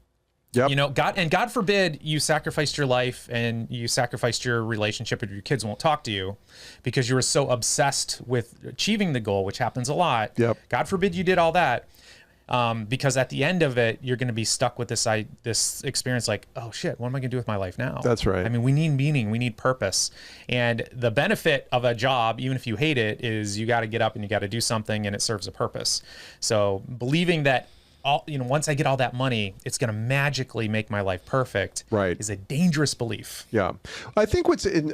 [SPEAKER 2] Yep.
[SPEAKER 3] God forbid you sacrificed your life and you sacrificed your relationship, and your kids won't talk to you because you were so obsessed with achieving the goal, which happens a lot.
[SPEAKER 2] Yep.
[SPEAKER 3] God forbid you did all that. Because at the end of it, you're going to be stuck with this experience like, oh shit, what am I going to do with my life now?
[SPEAKER 2] That's right.
[SPEAKER 3] I mean, we need meaning, we need purpose. And the benefit of a job, even if you hate it, is you got to get up and you got to do something and it serves a purpose. So believing that once I get all that money, it's going to magically make my life perfect.
[SPEAKER 2] Right.
[SPEAKER 3] Is a dangerous belief.
[SPEAKER 2] Yeah. I think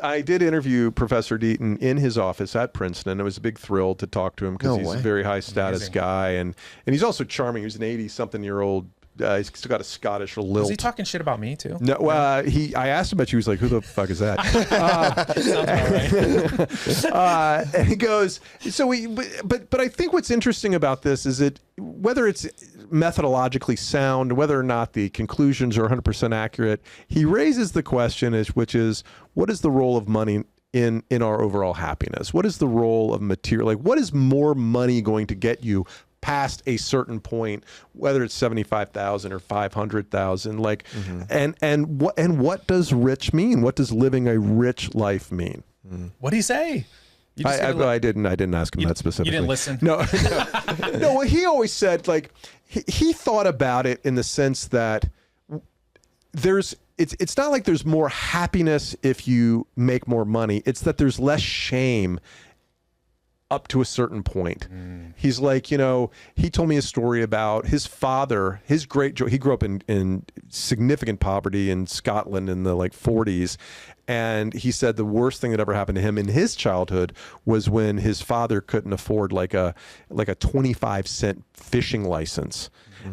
[SPEAKER 2] I did interview Professor Deaton in his office at Princeton. It was a big thrill to talk to him because he's a very high status guy. And he's also charming. He's an 80-something-year-old. He's still got a Scottish lilt.
[SPEAKER 3] Was he talking shit about me too?
[SPEAKER 2] No, I asked him about you. He was like, "Who the fuck is that?"
[SPEAKER 3] Sounds about right.
[SPEAKER 2] And he goes, but I think what's interesting about this is whether it's methodologically sound, whether or not the conclusions are 100% accurate, he raises the question which is, what is the role of money in our overall happiness? What is the role of material? Like, what is more money going to get you past a certain point, whether it's 75,000 or 500,000, and what does rich mean? What does living a rich life mean?
[SPEAKER 3] What do you say?
[SPEAKER 2] I didn't ask him that specifically.
[SPEAKER 3] You didn't listen?
[SPEAKER 2] No. Well, he always said, like, he thought about it in the sense that it's not like there's more happiness if you make more money. It's that there's less shame up to a certain point. He's like, he told me a story about his father, he grew up in significant poverty in Scotland in the 40s. And he said the worst thing that ever happened to him in his childhood was when his father couldn't afford like a 25-cent fishing license.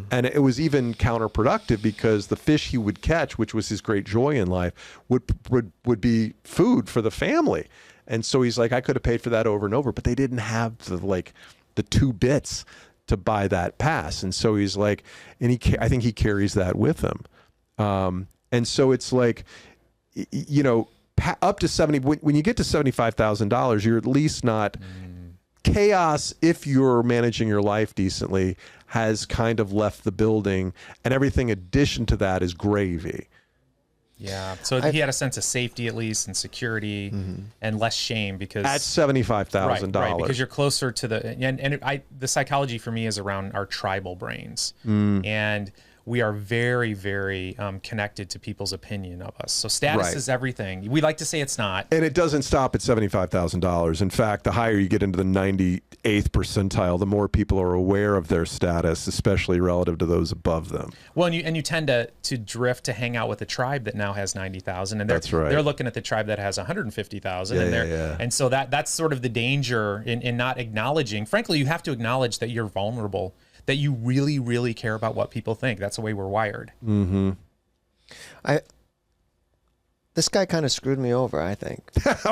[SPEAKER 2] And it was even counterproductive because the fish he would catch, which was his great joy in life, would be food for the family. And so he's like, I could have paid for that over and over, but they didn't have the 2 bits to buy that pass. And so he's like, and I think he carries that with him. And so it's like, up to 70, when you get to $75,000, you're at least not chaos. If you're managing your life decently, has kind of left the building, and everything addition to that is gravy.
[SPEAKER 3] Yeah, so he had a sense of safety at least, and security, and less shame because
[SPEAKER 2] at $75,000,
[SPEAKER 3] right, because you're closer to the psychology for me is around our tribal brains, and we are very, very connected to people's opinion of us. So status is everything. We like to say it's not.
[SPEAKER 2] And it doesn't stop at $75,000. In fact, the higher you get into the 98th percentile, the more people are aware of their status, especially relative to those above them.
[SPEAKER 3] Well, and you tend to drift to hang out with a tribe that now has 90,000, and they're looking at the tribe that has 150,000, and so that's sort of the danger in not acknowledging. Frankly, you have to acknowledge that you're vulnerable, that you really, really care about what people think. That's the way we're wired.
[SPEAKER 2] Mm-hmm.
[SPEAKER 1] This guy kind of screwed me over, I think.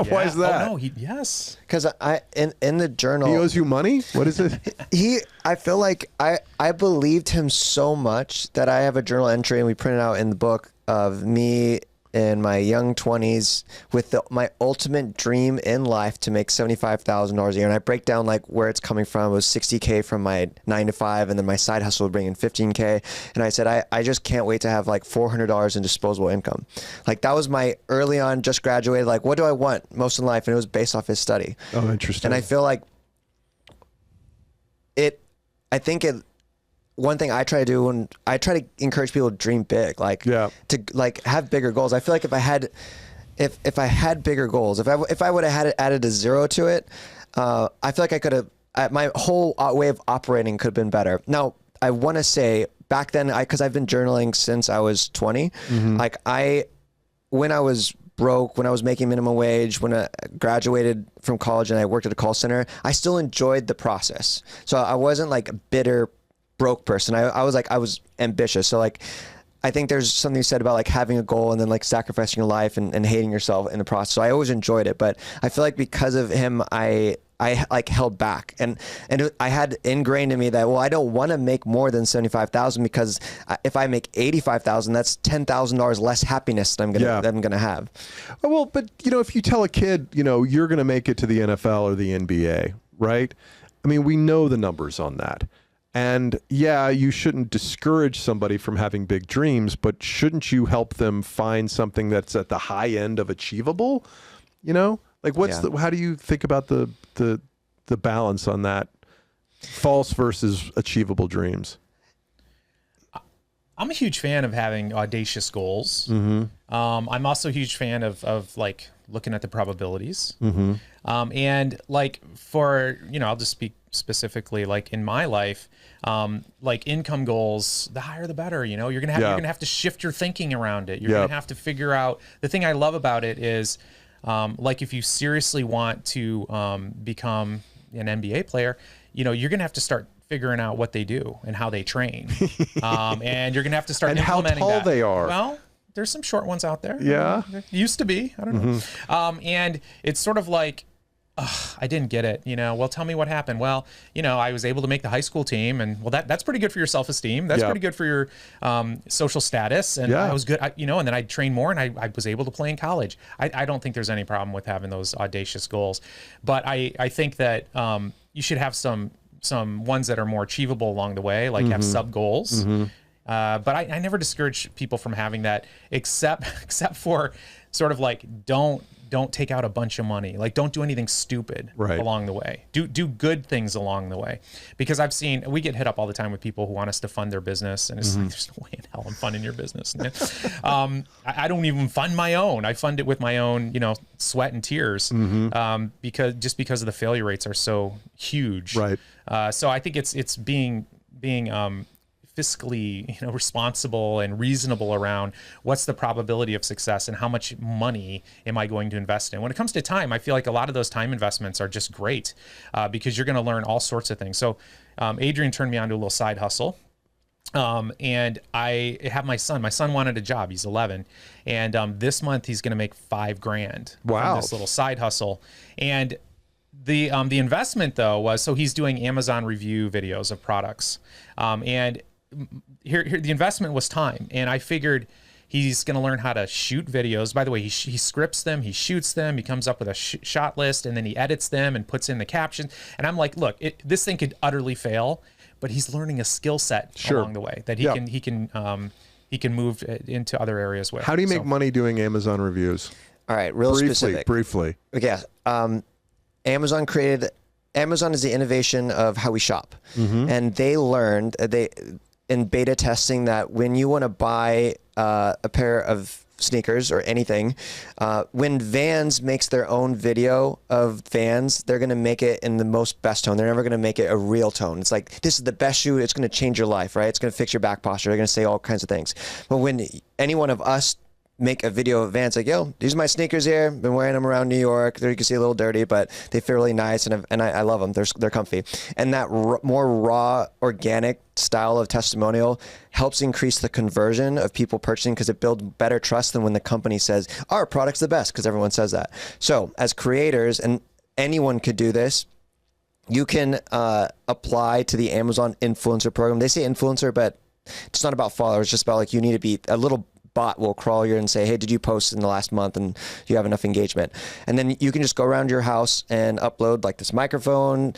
[SPEAKER 2] Why is that?
[SPEAKER 3] Oh, no, yes.
[SPEAKER 1] Because in the journal,
[SPEAKER 2] he owes you money. What is it?
[SPEAKER 1] I feel like I believed him so much that I have a journal entry, and we printed out in the book of me in my young 20s with my ultimate dream in life to make $75,000 a year. And I break down like where it's coming from. It was $60K from my 9 to 5, and then my side hustle would bring in $15K. And I said, I just can't wait to have like $400 in disposable income. Like that was my early on, just graduated. Like, what do I want most in life? And it was based off his study.
[SPEAKER 2] Oh, interesting.
[SPEAKER 1] And I feel like one thing I try to do when I try to encourage people to dream big, to like have bigger goals. I feel like if I had bigger goals, if I would have added a 0 to it, I feel like I could have, my whole way of operating could have been better. Now, I want to say back then, because I've been journaling since I was 20, when I was broke, when I was making minimum wage, when I graduated from college and I worked at a call center, I still enjoyed the process. So I wasn't like a bitter broke person. I was ambitious. So like, I think there's something you said about like having a goal and then like sacrificing your life and hating yourself in the process. So I always enjoyed it, but I feel like because of him, I like held back and I had ingrained in me that, well, I don't want to make more than 75,000 because if I make 85,000, that's $10,000 less happiness that I'm going to have.
[SPEAKER 2] Well, but if you tell a kid, you're going to make it to the NFL or the NBA, right? I mean, we know the numbers on that. And yeah, you shouldn't discourage somebody from having big dreams, but shouldn't you help them find something that's at the high end of achievable? Like how do you think about the balance on that, false versus achievable dreams?
[SPEAKER 3] I'm a huge fan of having audacious goals. Mm-hmm. I'm also a huge fan of like looking at the probabilities. Mm-hmm. And like for, I'll just speak specifically like in my life, like income goals, the higher the better. You're gonna have to shift your thinking around it. You're gonna have to figure out. The thing I love about it is, like if you seriously want to become an NBA player, you're gonna have to start figuring out what they do and how they train, and you're gonna have to start
[SPEAKER 2] and
[SPEAKER 3] implementing
[SPEAKER 2] how tall
[SPEAKER 3] that.
[SPEAKER 2] They are.
[SPEAKER 3] Well, there's some short ones out there.
[SPEAKER 2] Yeah,
[SPEAKER 3] there used to be. I don't know. And it's sort of like, I didn't get it. Well, tell me what happened. Well, I was able to make the high school team, and well, that's pretty good for your self-esteem. That's pretty good for your social status. And I was good, and then I trained more, and I was able to play in college. I don't think there's any problem with having those audacious goals, but I think that you should have some ones that are more achievable along the way, like have sub goals. But I never discourage people from having that, except for sort of like don't take out a bunch of money. Like don't do anything stupid along the way. Do good things along the way. Because we get hit up all the time with people who want us to fund their business, and it's like, there's no way in hell I'm funding your business. I don't even fund my own. I fund it with my own, sweat and tears, because of the failure rates are so huge. Right. So I think it's being fiscally responsible and reasonable around what's the probability of success and how much money am I going to invest in. When it comes to time, I feel like a lot of those time investments are just great because you're going to learn all sorts of things. So Adrian turned me on to a little side hustle. And I have my son wanted a job. He's 11. And this month he's going to make $5,000 from this little side hustle. And the investment though was, so he's doing Amazon review videos of products. And here the investment was time. And I figured he's going to learn how to shoot videos. By the way, he scripts them, he shoots them, he comes up with a shot list, and then he edits them and puts in the captions. And I'm like, look, this thing could utterly fail, but he's learning a skill set along the way that he can move into other areas with.
[SPEAKER 2] How do you make money doing Amazon reviews?
[SPEAKER 1] All right,
[SPEAKER 2] Briefly.
[SPEAKER 1] Okay. Amazon is the innovation of how we shop, and they learned in beta testing that when you want to buy a pair of sneakers or anything, when Vans makes their own video of Vans, they're going to make it in the most best tone. They're never going to make it a real tone. It's like, this is the best shoe. It's going to change your life, right? It's going to fix your back posture. They're going to say all kinds of things. But when any one of us make a video of Vans, like, yo, these are my sneakers here. Been wearing them around New York. There you can see a little dirty, but they feel really nice, and I love them. They're comfy. And that more raw, organic style of testimonial helps increase the conversion of people purchasing, because it builds better trust than when the company says, our product's the best, because everyone says that. So as creators, and anyone could do this, you can apply to the Amazon influencer program. They say influencer, but it's not about followers. It's just about, like, you need to be a little bot will crawl you and say, hey, did you post in the last month and you have enough engagement? And then you can just go around your house and upload, like, this microphone,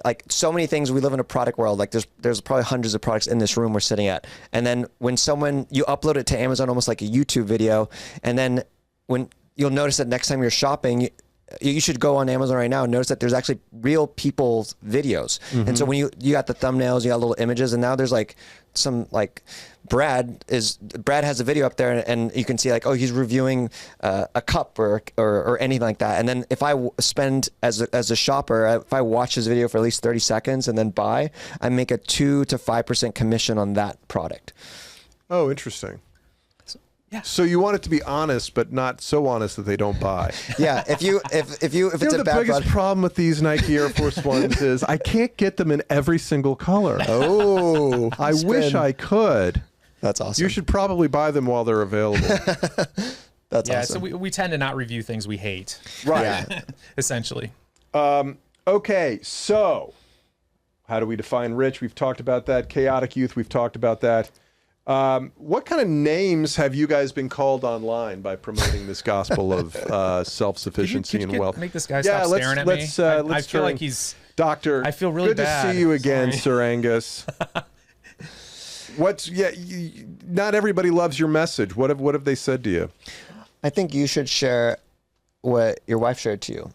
[SPEAKER 1] like so many things. We live in a product world. Like there's probably hundreds of products in this room we're sitting at. And then when you upload it to Amazon, almost like a YouTube video, and then when you'll notice that next time you're shopping, you should go on Amazon right now and notice that there's actually real people's videos. And so when you got the thumbnails, you got little images, and now there's like some, like, Brad has a video up there, and you can see, like, oh, he's reviewing a cup or anything like that. And then if I spend as a shopper, if I watch his video for at least 30 seconds and then buy, I make a 2 to 5% commission on that product.
[SPEAKER 2] Oh, interesting.
[SPEAKER 3] Yeah.
[SPEAKER 2] So you want it to be honest, but not so honest that they don't buy.
[SPEAKER 1] Yeah. If it's a
[SPEAKER 2] The
[SPEAKER 1] bad
[SPEAKER 2] biggest
[SPEAKER 1] product.
[SPEAKER 2] problem with these Nike Air Force Ones is I can't get them in every single color.
[SPEAKER 1] Oh,
[SPEAKER 2] I wish I could.
[SPEAKER 1] That's awesome.
[SPEAKER 2] You should probably buy them while they're available.
[SPEAKER 1] That's
[SPEAKER 3] Yeah,
[SPEAKER 1] awesome.
[SPEAKER 3] so we tend to not review things we hate,
[SPEAKER 2] Right.
[SPEAKER 1] Yeah.
[SPEAKER 3] essentially.
[SPEAKER 2] Okay, so how do we define rich? We've talked about that. Chaotic youth, we've talked about that. What kind of names have you guys been called online by promoting this gospel of self-sufficiency and wealth?
[SPEAKER 3] Make this guy stop staring at me. I feel like he's...
[SPEAKER 2] Doctor,
[SPEAKER 3] I feel really
[SPEAKER 2] good
[SPEAKER 3] bad.
[SPEAKER 2] to see you again,
[SPEAKER 3] Sorry.
[SPEAKER 2] Sir Angus. Not everybody loves your message. What have they said to you?
[SPEAKER 1] I think you should share what your wife shared to you.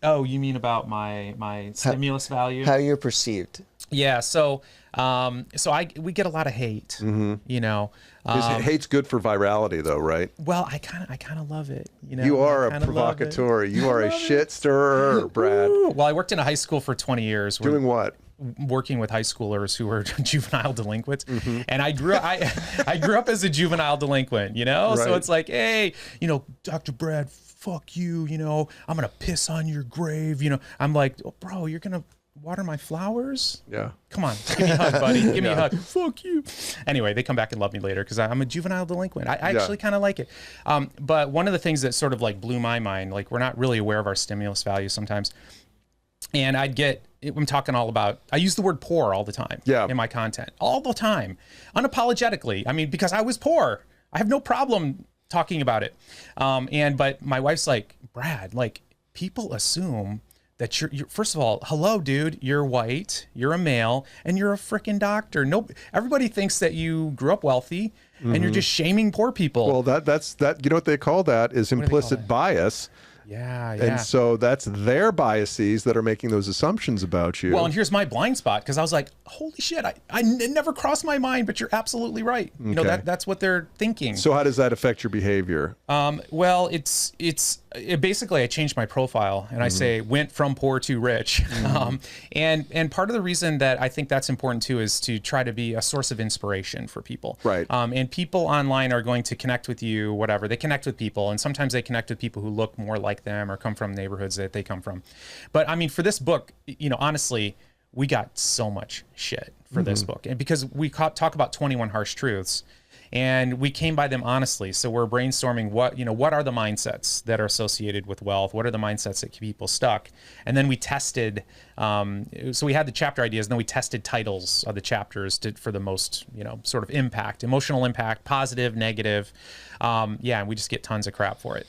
[SPEAKER 3] Oh, you mean about my stimulus value?
[SPEAKER 1] How you're perceived.
[SPEAKER 3] Yeah, so we get a lot of hate, you know.
[SPEAKER 2] Hate's good for virality, though, right?
[SPEAKER 3] Well, I kind of love it, you know.
[SPEAKER 2] You are
[SPEAKER 3] I
[SPEAKER 2] a
[SPEAKER 3] kinda love it.
[SPEAKER 2] provocateur. You are a shit stirrer, Brad.
[SPEAKER 3] Well, I worked in a high school for 20 years.
[SPEAKER 2] Doing what?
[SPEAKER 3] Working with high schoolers who were juvenile delinquents, and I grew up as a juvenile delinquent, you know.
[SPEAKER 2] Right.
[SPEAKER 3] So it's like, hey, you know, Dr. Brad, fuck you, you know, I'm gonna piss on your grave, you know. I'm like, oh, bro, you're gonna water my flowers?
[SPEAKER 2] Yeah.
[SPEAKER 3] Come on, give me a hug, buddy. Give me a hug. Fuck you. Anyway, they come back and love me later because I'm a juvenile delinquent. I actually kind of like it. But one of the things that sort of like blew my mind, like we're not really aware of our stimulus value sometimes. And I'm talking all about, I use the word poor all the time in my content, all the time, unapologetically. I mean, because I was poor. I have no problem talking about it. But my wife's like, Brad, like, people assume that you're first of all, hello, dude, you're white, you're a male, and you're a freaking doctor. No, everybody thinks that you grew up wealthy and you're just shaming poor people.
[SPEAKER 2] Well, that's you know what they call that is implicit bias.
[SPEAKER 3] Yeah.
[SPEAKER 2] And so that's their biases that are making those assumptions about you.
[SPEAKER 3] Well, and here's my blind spot, because I was like, holy shit, it never crossed my mind, but you're absolutely right. You know, that's what they're thinking.
[SPEAKER 2] So how does that affect your behavior?
[SPEAKER 3] Well, it's basically, I changed my profile and I say went from poor to rich. And part of the reason that I think that's important too is to try to be a source of inspiration for people.
[SPEAKER 2] Right.
[SPEAKER 3] And people online are going to connect with you, whatever. They connect with people, and sometimes they connect with people who look more like them or come from neighborhoods that they come from. But I mean, for this book, you know, honestly, we got so much shit for this book, and because we talk about 21 harsh truths, and we came by them honestly. So we're brainstorming what are the mindsets that are associated with wealth? What are the mindsets that keep people stuck? And then we tested, so we had the chapter ideas, and then we tested titles of the chapters for the most, you know, sort of impact, emotional impact, positive, negative. And we just get tons of crap for it.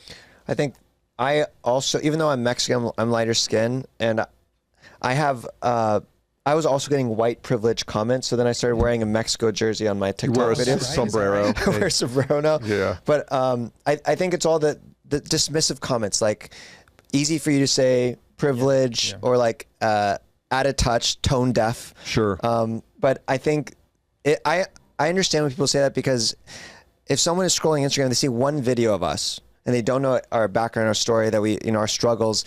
[SPEAKER 1] I think I also, even though I'm Mexican, I'm lighter skin, and I was also getting white privilege comments, so then I started wearing a Mexico jersey on my TikTok videos.
[SPEAKER 2] Sombrero.
[SPEAKER 1] I wear a sombrero now.
[SPEAKER 2] Yeah.
[SPEAKER 1] But I think it's all the dismissive comments, like easy for you to say, privilege, or like out of touch, tone deaf.
[SPEAKER 2] Sure.
[SPEAKER 1] But I think I understand when people say that, because if someone is scrolling Instagram, they see one video of us and they don't know our background, our story, that we, our struggles,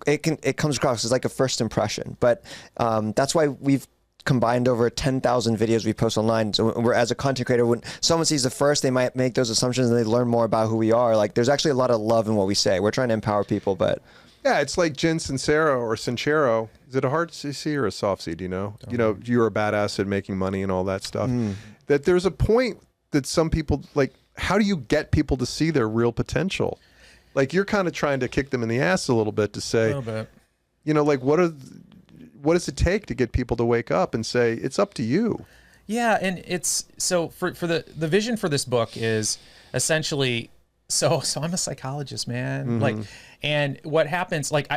[SPEAKER 1] it comes across as like a first impression. But that's why we've combined over 10,000 videos we post online. So we're, as a content creator, when someone sees the first, they might make those assumptions and they learn more about who we are. Like, there's actually a lot of love in what we say. We're trying to empower people, but
[SPEAKER 2] Yeah, it's like Jen Sincero or Sincero. Is it a hard C or a soft C? Do you know? You're a badass at making money and all that stuff. That there's a point that some people, like, how do you get people to see their real potential? Like, you're kind of trying to kick them in the ass a little bit to say, like, what does it take to get people to wake up and say, it's up to you?
[SPEAKER 3] Yeah, and it's so for the vision for this book is essentially, so I'm a psychologist, man. Like, and what happens, like,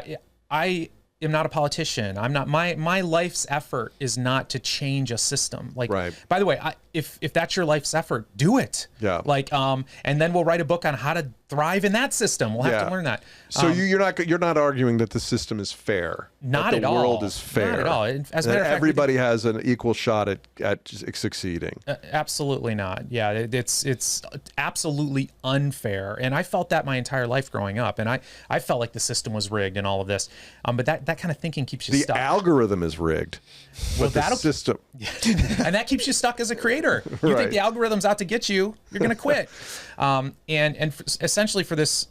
[SPEAKER 3] I am not a politician. I'm not, my life's effort is not to change a system. Like, by the way, if that's your life's effort, do it. Yeah. Like, and then we'll write a book on how to thrive in that system. We'll have to learn that.
[SPEAKER 2] So you're not arguing that the system is fair.
[SPEAKER 3] Not at all.
[SPEAKER 2] The world is fair.
[SPEAKER 3] Not at all. As a matter of fact,
[SPEAKER 2] everybody has an equal shot at succeeding.
[SPEAKER 3] Absolutely not. Yeah, it's absolutely unfair. And I felt that my entire life growing up. And I felt like the system was rigged and all of this. But that kind of thinking keeps you stuck.
[SPEAKER 2] The algorithm is rigged.
[SPEAKER 3] Well,
[SPEAKER 2] the system.
[SPEAKER 3] And that keeps you stuck as a creator. You think the algorithm's out to get you, you're going to quit. And essentially for this,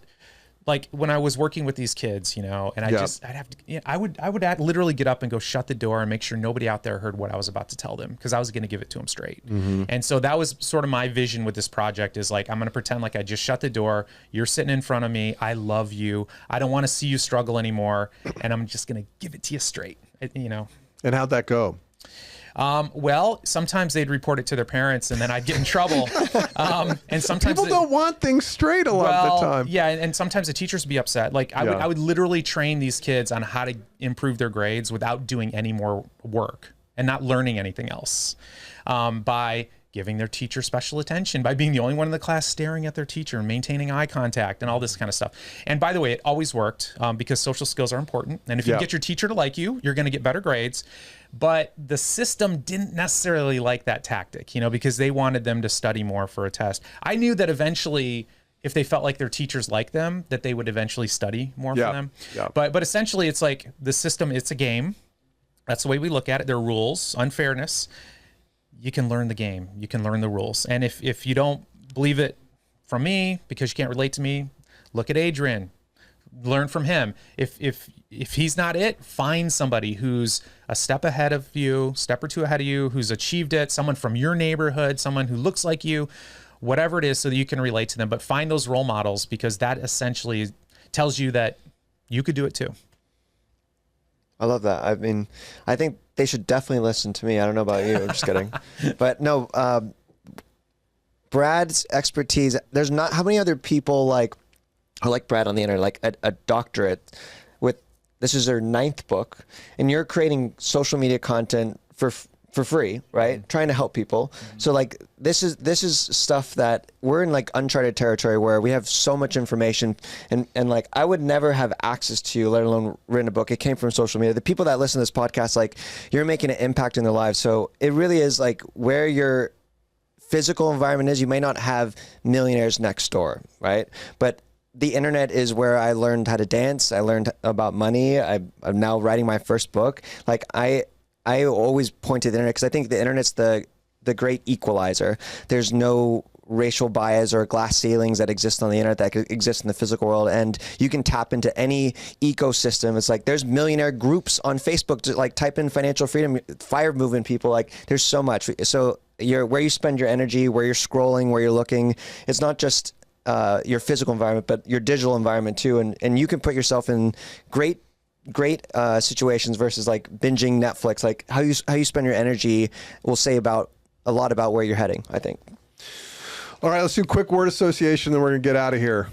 [SPEAKER 3] like, when I was working with these kids, and I would literally get up and go shut the door and make sure nobody out there heard what I was about to tell them, because I was going to give it to them straight. And so that was sort of my vision with this project, is like, I'm going to pretend like I just shut the door. You're sitting in front of me. I love you. I don't want to see you struggle anymore. And I'm just going to give it to you straight,
[SPEAKER 2] And how'd that go?
[SPEAKER 3] Well, sometimes they'd report it to their parents, and then I'd get in trouble. And sometimes
[SPEAKER 2] people don't want things straight a lot of the time.
[SPEAKER 3] Yeah, and sometimes the teachers would be upset. Like, I would literally train these kids on how to improve their grades without doing any more work and not learning anything else, by giving their teacher special attention, by being the only one in the class staring at their teacher and maintaining eye contact and all this kind of stuff. And by the way, it always worked, because social skills are important. And if you get your teacher to like you, you're going to get better grades. But the system didn't necessarily like that tactic, because they wanted them to study more for a test. I knew that eventually, if they felt like their teachers liked them, that they would eventually study more for them. Yeah. But essentially, it's like the system, it's a game. That's the way we look at it. There are rules, unfairness. You can learn the game. You can learn the rules. And if you don't believe it from me because you can't relate to me, look at Adrian. Learn from him. If he's not it, find somebody who's a step ahead of you, step or two ahead of you, who's achieved it, someone from your neighborhood, someone who looks like you, whatever it is, so that you can relate to them. But find those role models, because that essentially tells you that you could do it too.
[SPEAKER 1] I love that. I mean, I think they should definitely listen to me. I don't know about you. I'm just kidding. But no, Brad's expertise, there's not, how many other people are like Brad on the internet, like a doctorate with, this is their 9th book, and you're creating social media content for free, right? Trying to help people. So like, this is stuff that we're in, like, uncharted territory where we have so much information, and like, I would never have access to you, let alone written a book. It came from social media. The people that listen to this podcast, like, you're making an impact in their lives. So it really is like where your physical environment is. You may not have millionaires next door, right? But the internet is where I learned how to dance. I learned about money. I'm now writing my first book. Like, I always point to the internet because I think the internet's the great equalizer. There's no racial bias or glass ceilings that exist on the internet that exist in the physical world, and you can tap into any ecosystem. It's like there's millionaire groups on Facebook to, like, type in financial freedom, fire movement people. Like, there's so much. So where you spend your energy, where you're scrolling, where you're looking, it's not just your physical environment, but your digital environment too. And you can put yourself in great situations versus like binging Netflix. Like, how you spend your energy will say a lot about where you're heading, I think.
[SPEAKER 2] All right, let's do a quick word association, then we're going to get out of here.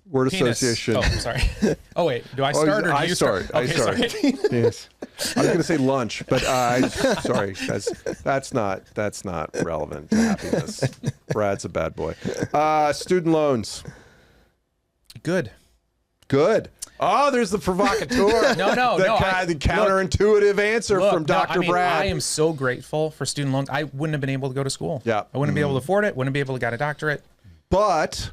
[SPEAKER 2] Word
[SPEAKER 3] Penis.
[SPEAKER 2] association.
[SPEAKER 3] Oh, sorry. Oh, wait, do I start or do you start?
[SPEAKER 2] I start. Yes. I was going to say lunch, but sorry, that's not relevant to happiness. Brad's a bad boy. Student loans.
[SPEAKER 3] Good.
[SPEAKER 2] Oh, there's the provocateur.
[SPEAKER 3] No.
[SPEAKER 2] The counterintuitive answer from Dr. Brad.
[SPEAKER 3] I am so grateful for student loans. I wouldn't have been able to go to school.
[SPEAKER 2] Yeah.
[SPEAKER 3] I wouldn't be able to afford it. Wouldn't be able to get a doctorate.
[SPEAKER 2] But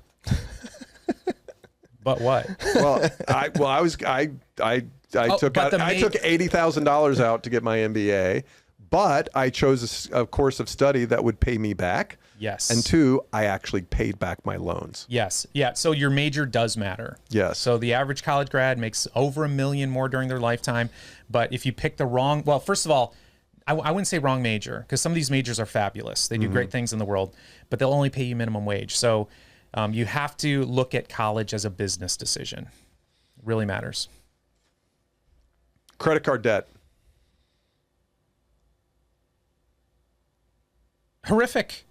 [SPEAKER 3] what?
[SPEAKER 2] Well, I took $80,000 out to get my MBA, but I chose a course of study that would pay me back.
[SPEAKER 3] Yes.
[SPEAKER 2] And 2, I actually paid back my loans.
[SPEAKER 3] Yes. Yeah. So your major does matter.
[SPEAKER 2] Yes.
[SPEAKER 3] So the average college grad makes over $1 million more during their lifetime. But if you pick the wrong, well, first of all, I wouldn't say wrong major, because some of these majors are fabulous. They do great things in the world, but they'll only pay you minimum wage. So you have to look at college as a business decision. It really matters.
[SPEAKER 2] Credit card debt.
[SPEAKER 3] Horrific.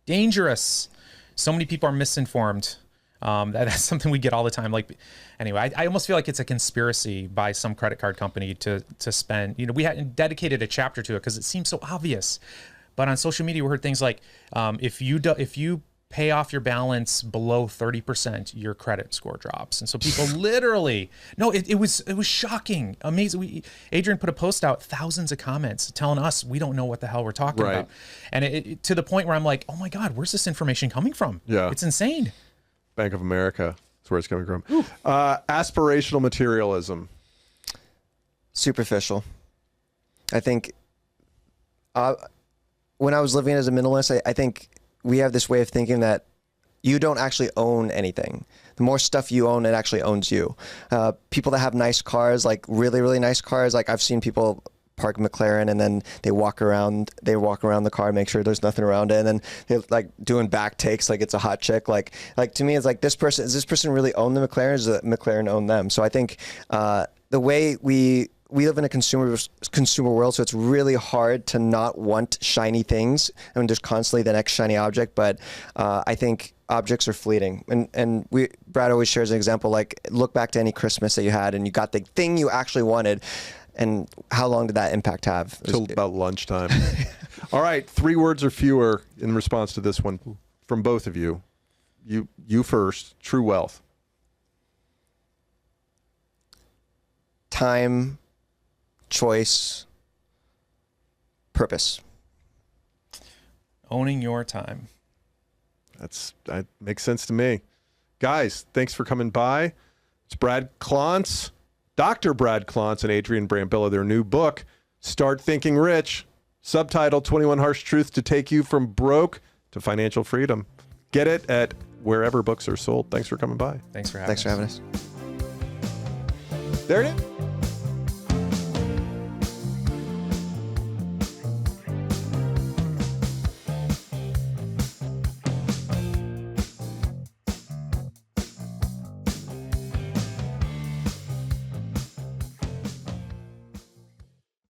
[SPEAKER 3] Dangerous. So many people are misinformed. That's something we get all the time. Like, anyway, I almost feel like it's a conspiracy by some credit card company to spend. We hadn't dedicated a chapter to it because it seems so obvious. But on social media, we heard things like, if you pay off your balance below 30%, your credit score drops. And so people literally, it was shocking, amazing. Adrian put a post out, thousands of comments telling us we don't know what the hell we're talking about. And it to the point where I'm like, oh my God, where's this information coming from?
[SPEAKER 2] Yeah.
[SPEAKER 3] It's insane.
[SPEAKER 2] Bank of America is where it's coming from. Aspirational materialism.
[SPEAKER 1] Superficial. I think when I was living as a minimalist, I think we have this way of thinking that you don't actually own anything. The more stuff you own, it actually owns you. People that have nice cars, like really, really nice cars, like I've seen people park McLaren and then they walk around the car, make sure there's nothing around it, and then they're like doing back takes like it's a hot chick. Like to me, it's like, does this person really own the McLaren, or does the McLaren own them? So I think the way we live in a consumer world, so it's really hard to not want shiny things. I mean, there's constantly the next shiny object, but I think objects are fleeting. And Brad always shares an example, like look back to any Christmas that you had and you got the thing you actually wanted, and how long did that impact have?
[SPEAKER 2] Till about lunchtime. All right, 3 words or fewer in response to this one from both of you. You first. True wealth.
[SPEAKER 1] Time, choice, purpose.
[SPEAKER 3] Owning your time.
[SPEAKER 2] That makes sense to me. Guys, thanks for coming by. It's Brad Klontz, Dr. Brad Klontz and Adrian Brambila, their new book, Start Thinking Rich, subtitled 21 Harsh Truths to Take You from Broke to Financial Freedom. Get it at wherever books are sold. Thanks for coming by.
[SPEAKER 3] Thanks for having us.
[SPEAKER 1] There it is.